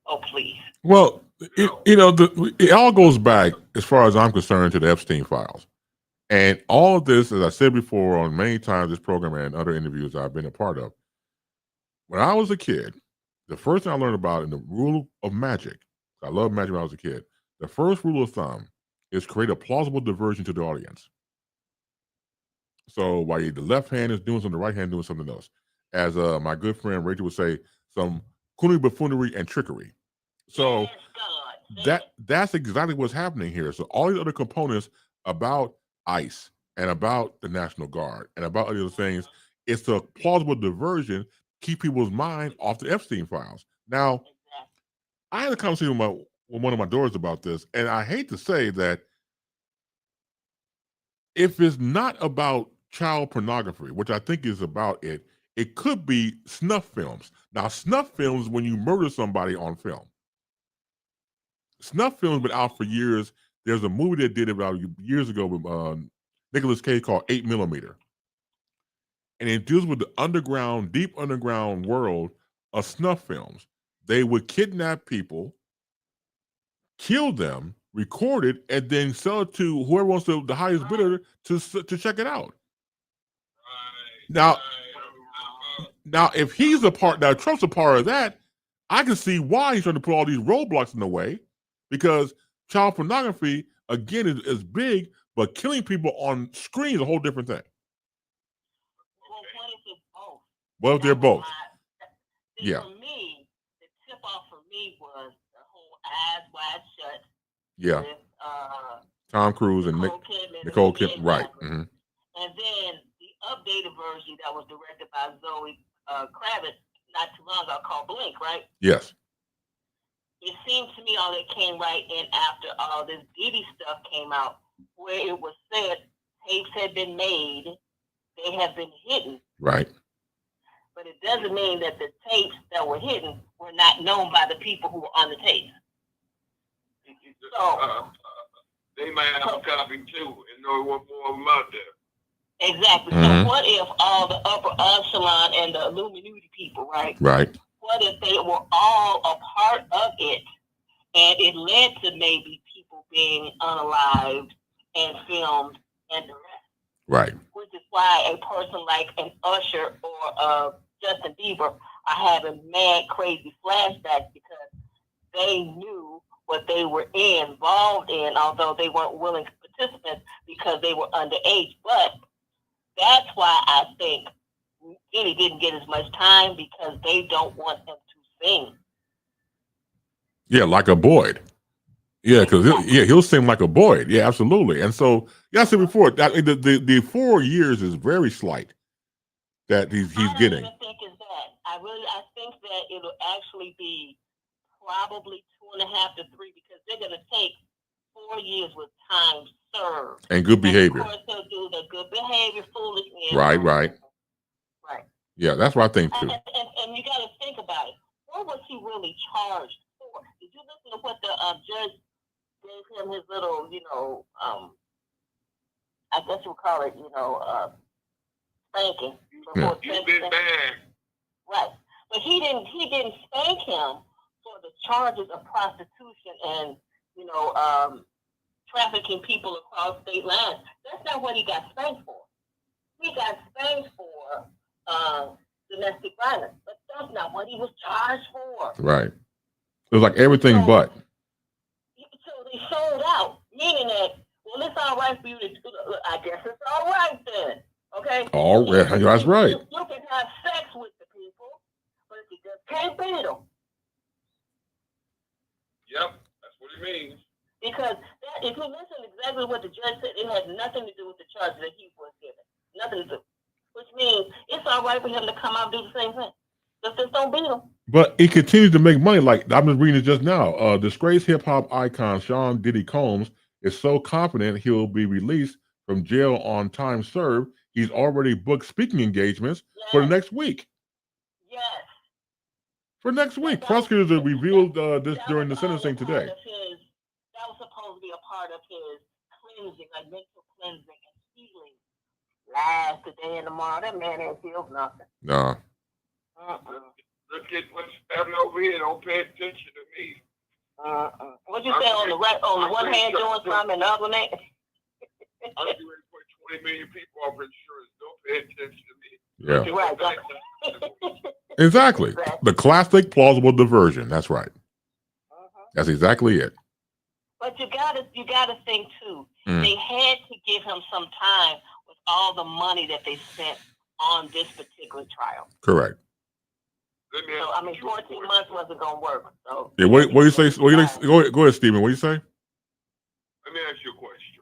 Oh, please. Well, it all goes back, as far as I'm concerned, to the Epstein files. And all of this, as I said before on many times this program and other interviews I've been a part of, when I was a kid, the first thing I learned about in the rule of magic, I love magic when I was a kid, the first rule of thumb is create a plausible diversion to the audience. So while the left hand is doing something, the right hand doing something else. As my good friend Rachel would say, some coonery, buffoonery, and trickery. So Yes, God. that's exactly what's happening here. So all these other components about ICE and about the National Guard and about other things, it's a plausible diversion, keep people's mind off the Epstein files. Now, Exactly. I had a conversation with one of my daughters about this, and I hate to say that if it's not about child pornography, which I think is about it, it could be snuff films. Now, snuff films when you murder somebody on film. Snuff films been out for years. There's a movie that did it about years ago with Nicolas Cage called 8 Millimeter, and it deals with the underground, deep underground world of snuff films. They would kidnap people, kill them, record it, and then sell it to whoever wants the highest bidder to check it out. Now, if he's a part, now Trump's a part of that, I can see why he's trying to put all these roadblocks in the way, because child pornography, again, is big, but killing people on screen is a whole different thing. Well, what if it's both? What if they're both? For me, the tip off for me was the whole Eyes Wide Shut. Yeah. With, Tom Cruise and Nicole Kidman, right. Mm-hmm. And then the updated version that was directed by Zoe Kravitz not too long ago called Blink, right? Yes. It seemed to me all that came right in after all this Diddy stuff came out, where it was said tapes had been made, they have been hidden. Right. But it doesn't mean that the tapes that were hidden were not known by the people who were on the tapes. So they might have a copy too and know what more about there. Exactly. Mm-hmm. So what if all the upper echelon and the Illuminati people, right? Right. What if they were all a part of it, and it led to maybe people being unalived and filmed and the rest? Right. Which is why a person like an Usher or Justin Bieber are having mad, crazy flashbacks because they knew what they were involved in, although they weren't willing participants because they were underage. But that's why I think Diddy didn't get as much time, because they don't want him to sing. Yeah, like a Boyd. Yeah, because he'll sing like a Boyd. Yeah, absolutely. And so, I said before, that the 4 years is very slight that he's getting. I don't think it's that. I think that it'll actually be probably 2.5 to 3, because they're going to take 4 years with time served and good behavior. And of course, they'll do the good behavior, foolishness. Right. Yeah, that's what I think too. And you got to think about it. What was he really charged for? Did you listen to what the judge gave him his little, I guess we'll call it, spanking. He's been bad. Right. But he didn't spank him for the charges of prostitution and, trafficking people across state lines. That's not what he got spanked for. He got spanked for domestic violence, but that's not what he was charged for. Right. It was like everything but. So they sold out, meaning that, well, it's all right for you to do. I guess it's all right then. Okay? All right. That's right. You can have sex with the people, but you just can't beat them. Yep, that's what it means. Because if you listen to exactly what the judge said, it has nothing to do with the charges that he was given. Nothing to do. Which means it's all right for him to come out and do the same thing. Just don't beat him. But he continues to make money. Like I've been reading it just now. Disgraced hip hop icon Sean Diddy Combs is so confident he'll be released from jail on time served. He's already booked speaking engagements for the next week. Yes. For next week. Prosecutors have revealed this during the sentencing today. That was supposed to be a part of his cleansing, like mental cleansing and healing. Last today and tomorrow, that man ain't healed nothing. No. Look at what's happening over here. Don't pay attention to me. What you say on the one hand doing something and the other hand? I'm getting ready to put 20 million people off insurance. Don't pay attention to me. Yeah. Right. Exactly. The classic plausible diversion. That's right. That's exactly it. But you gotta think too. They had to give him some time with all the money that they spent on this particular trial. Correct. Let me So, ask I mean, you a 14 months wasn't going to work. So, Yeah, what do you say? Go ahead, Stephen. What do you say? Let me ask you a question.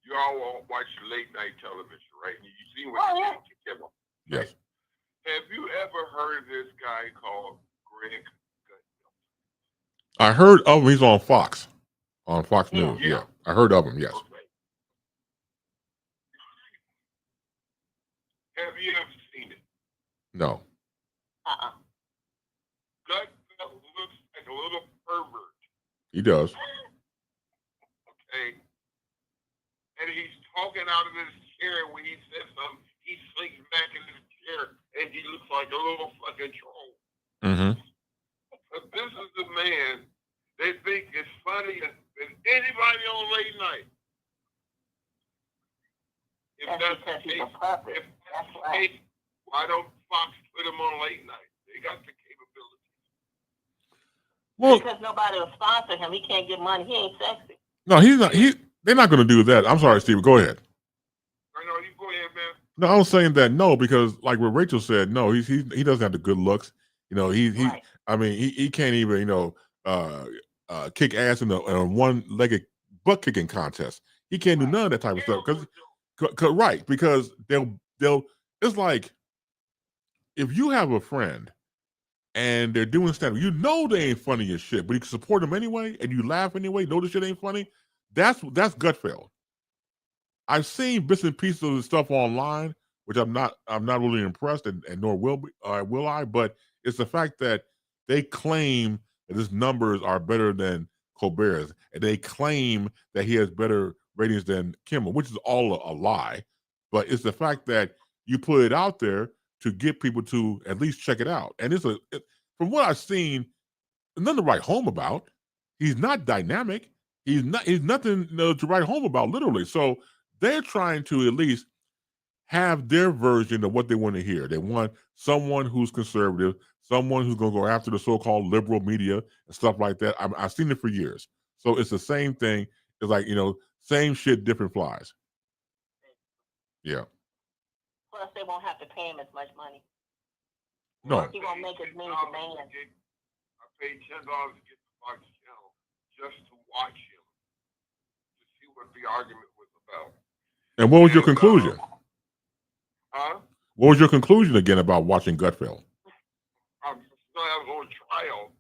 You all watch late night television, right? You see what Oh, they yeah. did to Kimmel. Yes. Have you ever heard of this guy called Greg Gutfeld? I heard of him. He's on Fox News. Yeah. Yeah. I heard of him. Yes. Okay. Have you ever seen it? No. Gutfeld looks like a little pervert. He does. Okay. And he's talking out of his chair when he says something. He sinks back in his chair and he looks like a little fucking troll. Mm-hmm. But this is the man they think is funnier than anybody on late night. If that's the case, why don't Fox put him on late night? They got the capability. Well, because nobody will sponsor him. He can't get money. He ain't sexy. no, he's not. They're not going to do that. I'm sorry, Steve. Go ahead. I know, you go ahead, man. No, I was saying that no, because like what Rachel said, no, he doesn't have the good looks. You know, Right. I mean, he can't even kick ass in a one-legged butt kicking contest. He can't do none of that type of stuff because they'll. It's like if you have a friend and they're doing stand-up, you know they ain't funny as shit, but you can support them anyway, and you laugh anyway. Know the shit ain't funny. That's Gutfeld. I've seen bits and pieces of the stuff online, which I'm not really impressed, and nor will I. But it's the fact that they claim that his numbers are better than Colbert's, and they claim that he has better ratings than Kimmel, which is all a lie. But it's the fact that you put it out there to get people to at least check it out. And from what I've seen, nothing to write home about. He's not dynamic. He's nothing to write home about, literally. So they're trying to at least have their version of what they want to hear. They want someone who's conservative, someone who's going to go after the so-called liberal media and stuff like that. I've seen it for years. So it's the same thing. It's like, same shit, different flies. Yeah. Plus, they won't have to pay him as much money. No. He won't make as many demands. I paid $10 to get the Fox channel just to watch him, to see what the argument was about. And what was your conclusion? What was your conclusion again about watching Gutfeld? I was on trial.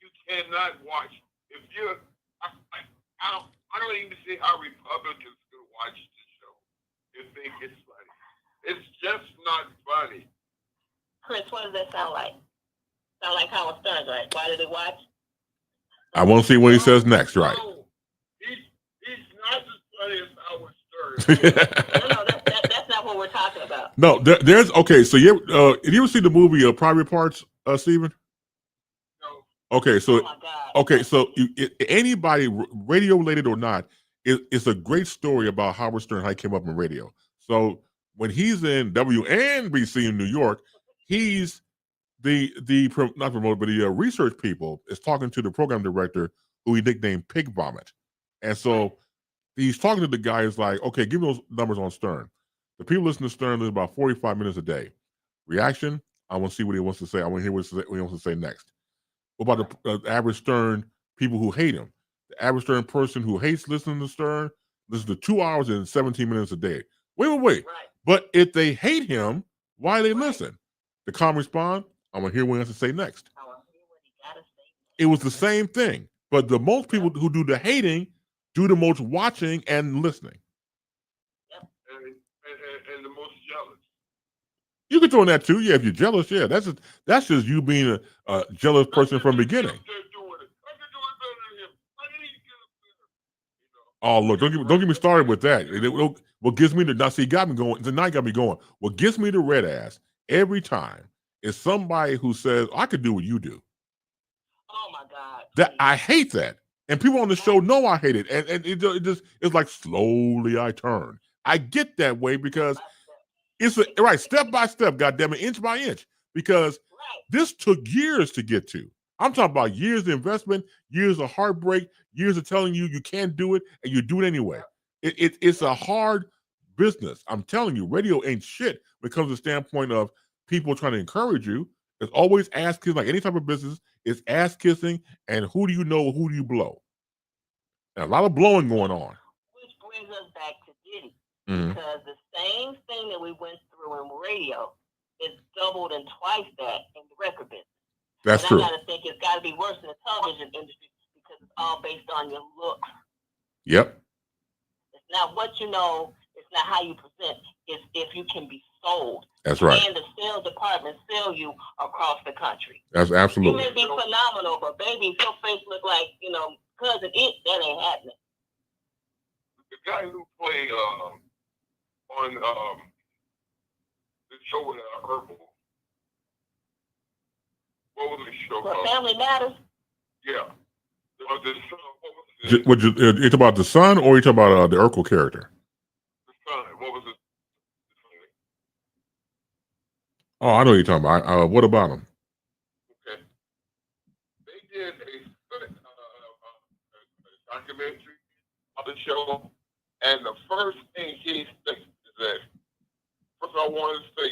You cannot watch. If you're, I don't even see how Republicans can watch the show if they think it's funny. It's just not funny. Chris, what does that sound like? Sound like Howard Stern, right? Why did they watch? I want to see what he says next, right? No, he's not as funny as Howard Stern. No, that's not what we're talking about. No, there's okay. So did you ever see the movie Private Parts, Stephen? No. Okay, so Oh my God. so anybody, radio related or not, it's a great story about Howard Stern, how he came up in radio. So when he's in WNBC in New York, he's not promoter, but the research people is talking to the program director, who he nicknamed Pig Vomit. And so he's talking to the guy who's like, okay, give me those numbers on Stern. The people listening to Stern listen about 45 minutes a day. Reaction, I want to see what he wants to say. I want to hear what he wants to say next. What about the average Stern people who hate him? The average Stern person who hates listening to Stern listens to 2 hours and 17 minutes a day. Wait. Right. But if they hate him, why they listen? The common respond, I'm going to hear what he has to say next. It was the same thing. But the most people who do the hating do the most watching and listening. And the most jealous. You can throw in that too. Yeah, if you're jealous, yeah. That's just you being a jealous person from the beginning. Oh, look, don't get me started with that. What gets me to now see got me going tonight got me going. What gets me to red ass every time is somebody who says, I could do what you do. Oh my God. That I hate that. And people on the show know I hate it. And it just it's like slowly I turn. I get that way because it's step by step, goddamn it, inch by inch. Because this took years to get to. I'm talking about years of investment, years of heartbreak, years of telling you can't do it, and you do it anyway. It's a hard business. I'm telling you, radio ain't shit when it comes to the standpoint of people trying to encourage you. It's always ass kissing, like any type of business, it's ass kissing and who do you know, who do you blow? And a lot of blowing going on. Which brings us back to Diddy. Mhm. Because the same thing that we went through in radio is doubled and twice that in the record business. That's and true. I gotta think it's gotta be worse in the television industry because it's all based on your looks. Yep. It's not what you know, it's not how you present, it's if you can be sold. That's right. And the sales department sell you across the country. That's absolutely. You may be phenomenal, but baby, if your face look like, Cousin It, that ain't happening. The guy who played on the show with Herbal. What was the show What, called? Family Matters? Yeah. What was You talking about the son or you talking about the Urkel character? The son. What was it? Oh, I know what you're talking about. What about him? Okay. They did a documentary of the show, and the first thing he said is that, first I want to say,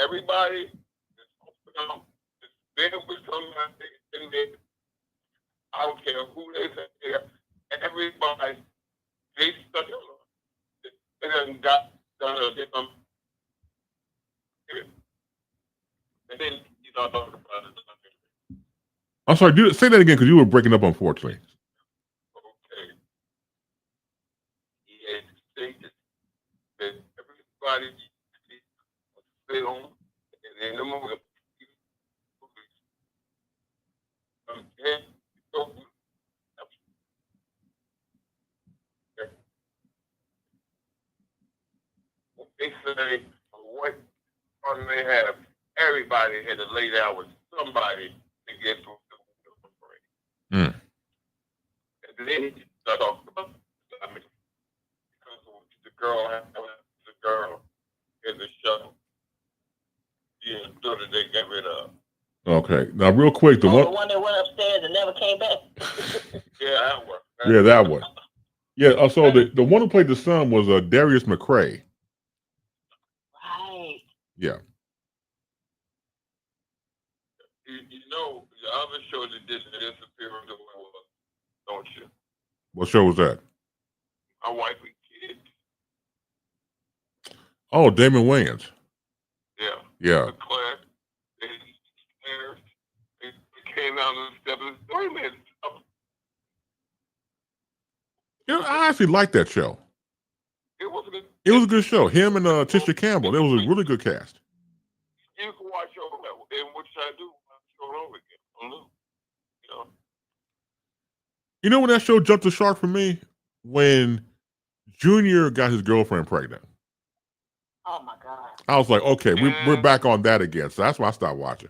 everybody is there with somebody, I don't care who they say they are, everybody, they stuck it. They done got done a different. And then you start talking about it. I'm sorry, say that again because you were breaking up, unfortunately. Okay. He had stated that everybody film and in the movie. They say what fun they have. Everybody had to lay down with somebody to get through the break. Mm. And then he talked about because the girl in the show. Yeah, so that they get rid of. Okay. Now, real quick, the one that went upstairs and never came back. Yeah, that one. Yeah, that one. Yeah. So the one who played the son was Darius McCray. Right. Yeah. You know, the other show that did disappear was, don't you? What show was that? My Wife and Kids. Oh, Damon Wayans. Yeah. Yeah. Claire, they came out of the steps and said, wait a minute. I actually liked that show. It was a good show. Him and Tisha Campbell. It was a really good cast. You can watch over that, and which I do. Over again. You know when that show jumped the shark for me? When Junior got his girlfriend pregnant. Oh my God. I was like, okay, we're back on that again. So that's why I stopped watching.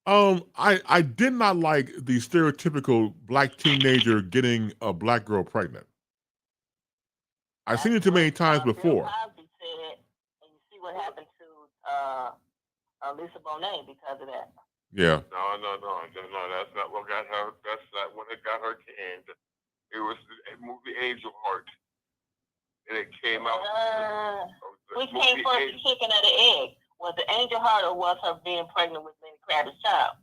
Why? I did not like the stereotypical black teenager getting a black girl pregnant. I've seen it too many times before. Cosby said, and you see what happened to Lisa Bonet because of that. Yeah. No. That's not what got her. That's not when it got her canned. It was the movie Angel Heart, and it came out. Which came first, the chicken or the egg? Was it Angel Heart or was her being pregnant with Lenny Kravitz's child?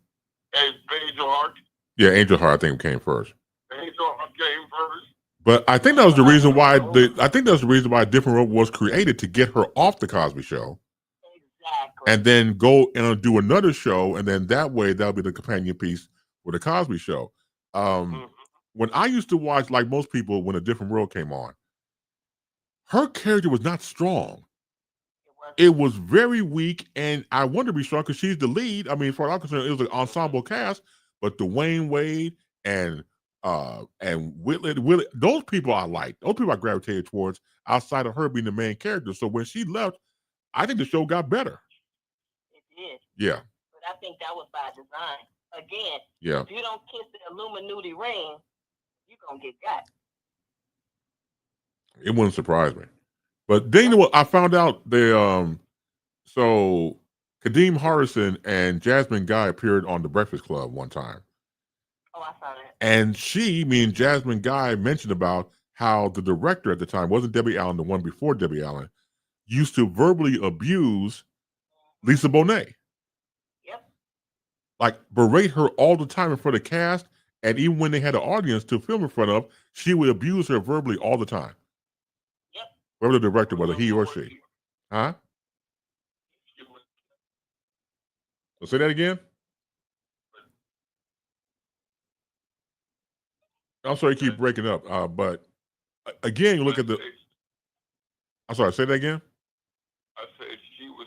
Angel Heart. Yeah, Angel Heart I think came first. Angel Heart came first. But I think that was the reason why a different role was created to get her off the Cosby Show. Exactly. And then go and do another show, and then that way that'll be the companion piece with the Cosby Show. When I used to watch, like most people, when A Different World came on, her character was not strong. It was very weak, and I wanted to be strong because she's the lead. I mean, for all I'm concerned, it was an ensemble cast, but Dwayne Wade and Willie, those people I liked. Those people I gravitated towards outside of her being the main character. So when she left, I think the show got better. It did. Yeah. But I think that was by design. Again, yeah. If you don't kiss the Illuminati ring, you're going to get got. It wouldn't surprise me. But then you know what? I found out so Kadeem Hardison and Jasmine Guy appeared on The Breakfast Club one time. Oh, I saw that. And Jasmine Guy mentioned about how the director at the time, wasn't Debbie Allen, the one before Debbie Allen, used to verbally abuse Lisa Bonet. Yep. Like berate her all the time in front of the cast, and even when they had an audience to film in front of, she would abuse her verbally all the time. Yep. Whoever the director, whether he or she. Huh? So say that again? I'm sorry, you keep breaking up. But again, you look at the. I'm sorry, say that again? I said she was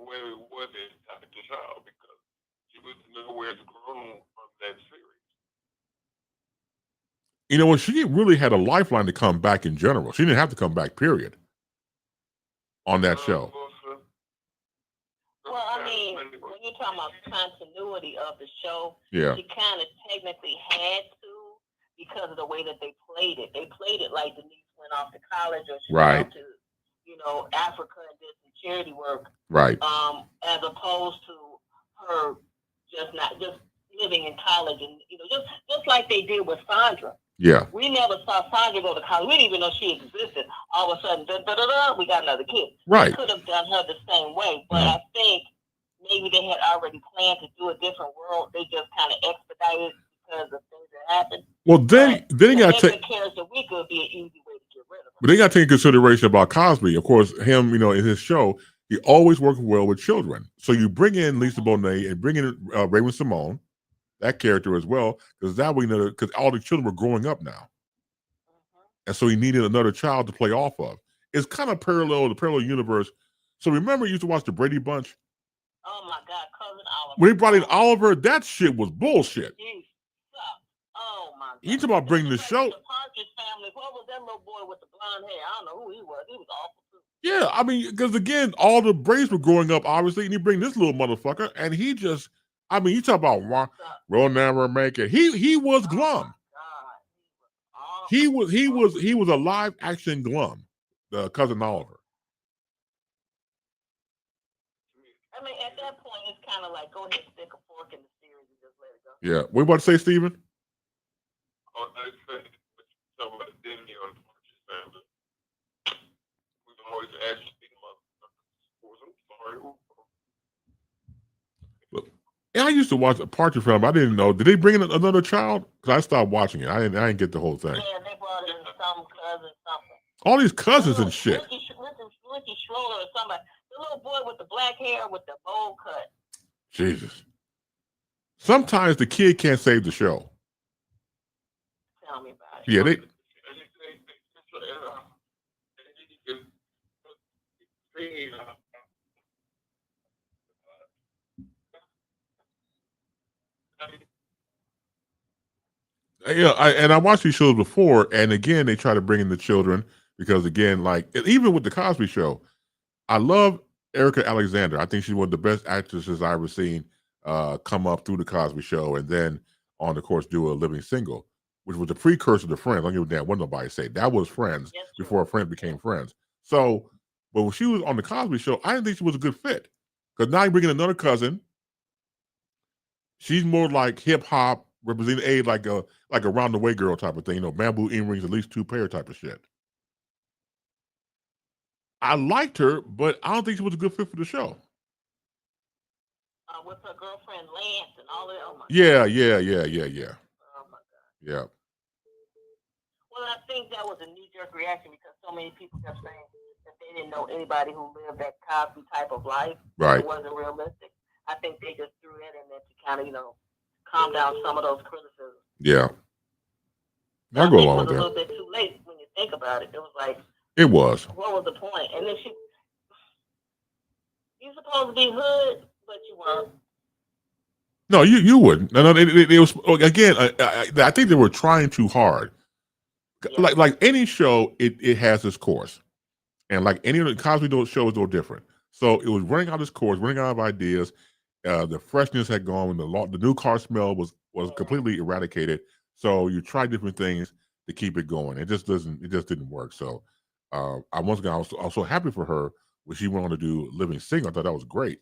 where it was at the child because she was nowhere grown from that series. You know what? She really had a lifeline to come back in general. She didn't have to come back, period, on that show. Well, I mean, when you're talking about continuity of the show, Yeah. she kind of technically had to because of the way that they played it. They played it like Denise went off to college or she Right. went off to, Africa and did some charity work. Right. As opposed to her just living in college and just like they did with Sandra. Yeah. We never saw Sandra go to college. We didn't even know she existed. All of a sudden, we got another kid. Right. They could have done her the same way, but I think maybe they had already planned to do a different world. They just kind of expedited because of things that happened. Well, then you got to take. Character week would be an easy way to get rid of her. But they got to take into consideration about Cosby. Of course, him, in his show, he always worked well with children. So you bring in Lisa Bonet and bring in Raven Simone, that character as well, because that way, because all the children were growing up now, and so he needed another child to play off of. It's kind of the parallel universe. So remember, you used to watch the Brady Bunch. Oh my God, Cousin Oliver! When he brought in Oliver, that shit was bullshit. Oh my God! You talking about bringing the show? The Partridge Family. What was that little boy with the blonde hair? I don't know who he was. He was awful too. Yeah, I mean, because again, all the Braves were growing up, obviously, and you bring this little motherfucker, and he just, you talk about we'll never make it. He was glum. He was a live action glum, the Cousin Oliver. I mean, at that point, it's kind of like go ahead and stick a fork in the series and just let it go. Yeah, what about to say, Steven? Oh, I said somebody didn't hear on the Partridge Family. We can always ask you Yeah, I used to watch a Partridge Family. I didn't know. Did they bring in another child? Because I stopped watching it. I didn't get the whole thing. Yeah, they brought in some cousin something. All these cousins and shit. Ricky Schroeder or somebody. The little boy with the black hair with the bowl cut. Jesus. Sometimes the kid can't save the show. Tell me about it. Yeah, they. Yeah, I watched these shows before, and again, they try to bring in the children because, again, like even with the Cosby Show, I love Erica Alexander. I think she's one of the best actresses I've ever seen come up through the Cosby Show, and then on the course do a Living Single, which was the precursor to Friends. I don't give a damn what nobody say. That was Friends before Friends became Friends. So, but when she was on the Cosby Show, I didn't think she was a good fit because now you're bringing another cousin. She's more like hip hop, representing age like a round the way girl type of thing, bamboo earrings, at least 2 pair type of shit. I liked her, but I don't think she was a good fit for the show. With her girlfriend Lance and all that. Oh my Yeah. God. Oh my God. Yeah. Well, I think that was a knee-jerk reaction because so many people kept saying that they didn't know anybody who lived that Cosby type of life. Right. It wasn't realistic. I think they just threw that in there to kind of, calm down some of those criticisms. Yeah. I'll go along with that. It was a little bit too late when you think about it. It was like. It was. What was the point? And then you supposed to be hood, but you weren't. No, you wouldn't. No, it was again. I think they were trying too hard. Yeah. Like any show, it has its course, and like any other Cosby show is no different. So it was running out of its course, running out of ideas. The freshness had gone. The new car smell was completely eradicated. So you try different things to keep it going. It just didn't work. So I was so happy for her when she went on to do Living Single. I thought that was great.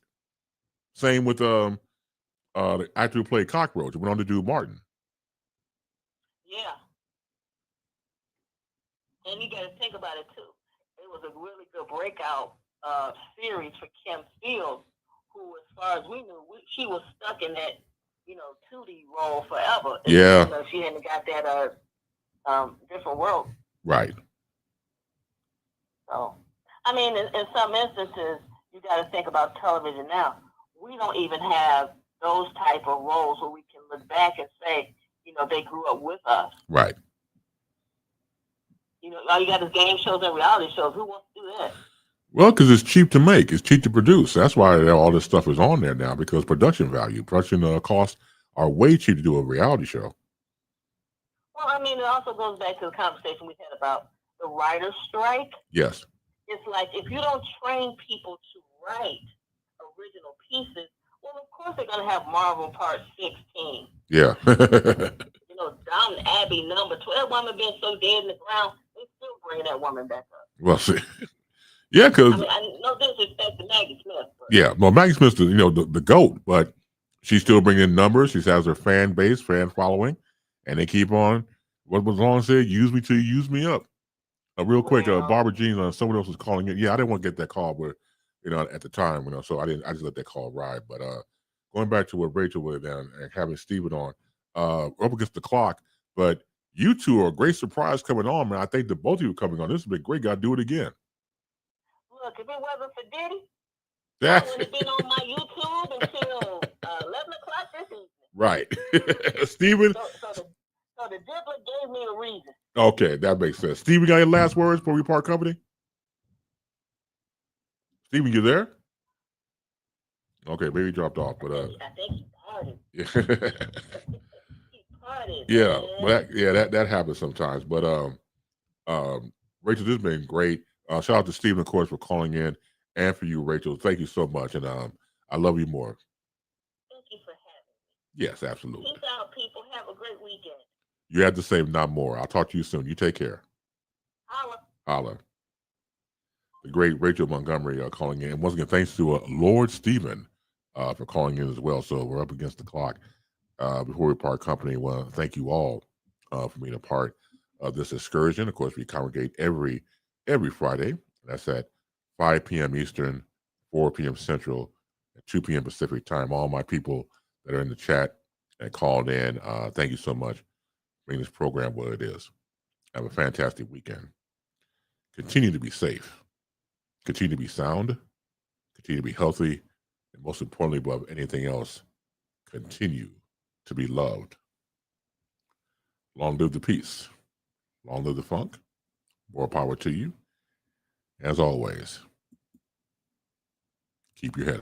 Same with the actor who played Cockroach. Went on to do Martin. Yeah. And you got to think about it too. It was a really good breakout series for Kim Fields, who, as far as we knew, she was stuck in that 2D role forever. Yeah. She hadn't got that different world. Right. So, I mean, in some instances, you got to think about television now. We don't even have those type of roles where we can look back and say, they grew up with us. Right. All you got is game shows and reality shows. Who wants to do that? Well, because it's cheap to make. It's cheap to produce. That's why all this stuff is on there now, because production costs are way cheap to do a reality show. Well, I mean, it also goes back to the conversation we had about the writer's strike. Yes. It's like, if you don't train people to write original pieces, well, of course they're going to have Marvel Part 16. Yeah. Downton Abbey number 12, woman being so dead in the ground, they still bring that woman back up. Well, see. Yeah, because no disrespect to Maggie Smith. But. Yeah, well, Maggie Smith's the GOAT, but she's still bringing numbers. She has her fan base, fan following, and they keep on. What was Long said? Use me till you use me up. Real quick, Barbara Jean, someone else was calling it. Yeah, I didn't want to get that call, but at the time, so I just let that call ride. But going back to what Rachel was down and having Steven on, up against the clock. But you two are a great surprise coming on, man. I think the both of you coming on. This has been great. Got to do it again. Look, if it wasn't for Diddy, I would have been on my YouTube until 11 o'clock this evening. Right. Steven. So the Dibbler gave me a reason. Okay, that makes sense. Steven, got your last words before we part company? Steven, you there? Okay, maybe he dropped off, but I think he parted. Yeah, but that happens sometimes. But Rachel, this has been great. Shout out to Steven, of course, for calling in, and for you, Rachel. Thank you so much, and I love you more. Thank you for having me. Yes, absolutely. Peace out, people. Have a great weekend. You had the same, not more. I'll talk to you soon. You take care. Holla. Holla. The great Rachel Montgomery calling in. And once again, thanks to Lord Steven for calling in as well. So we're up against the clock. Before we part company, well, thank you all for being a part of this excursion. Of course, we congregate every Friday. That's at 5 p.m. Eastern, 4 p.m. Central, and 2 p.m. Pacific time. All my people that are in the chat and called in, thank you so much for making this program what it is. Have a fantastic weekend. Continue to be safe. Continue to be sound. Continue to be healthy. And most importantly, above anything else, continue to be loved. Long live the peace. Long live the funk. More power to you. As always, keep your head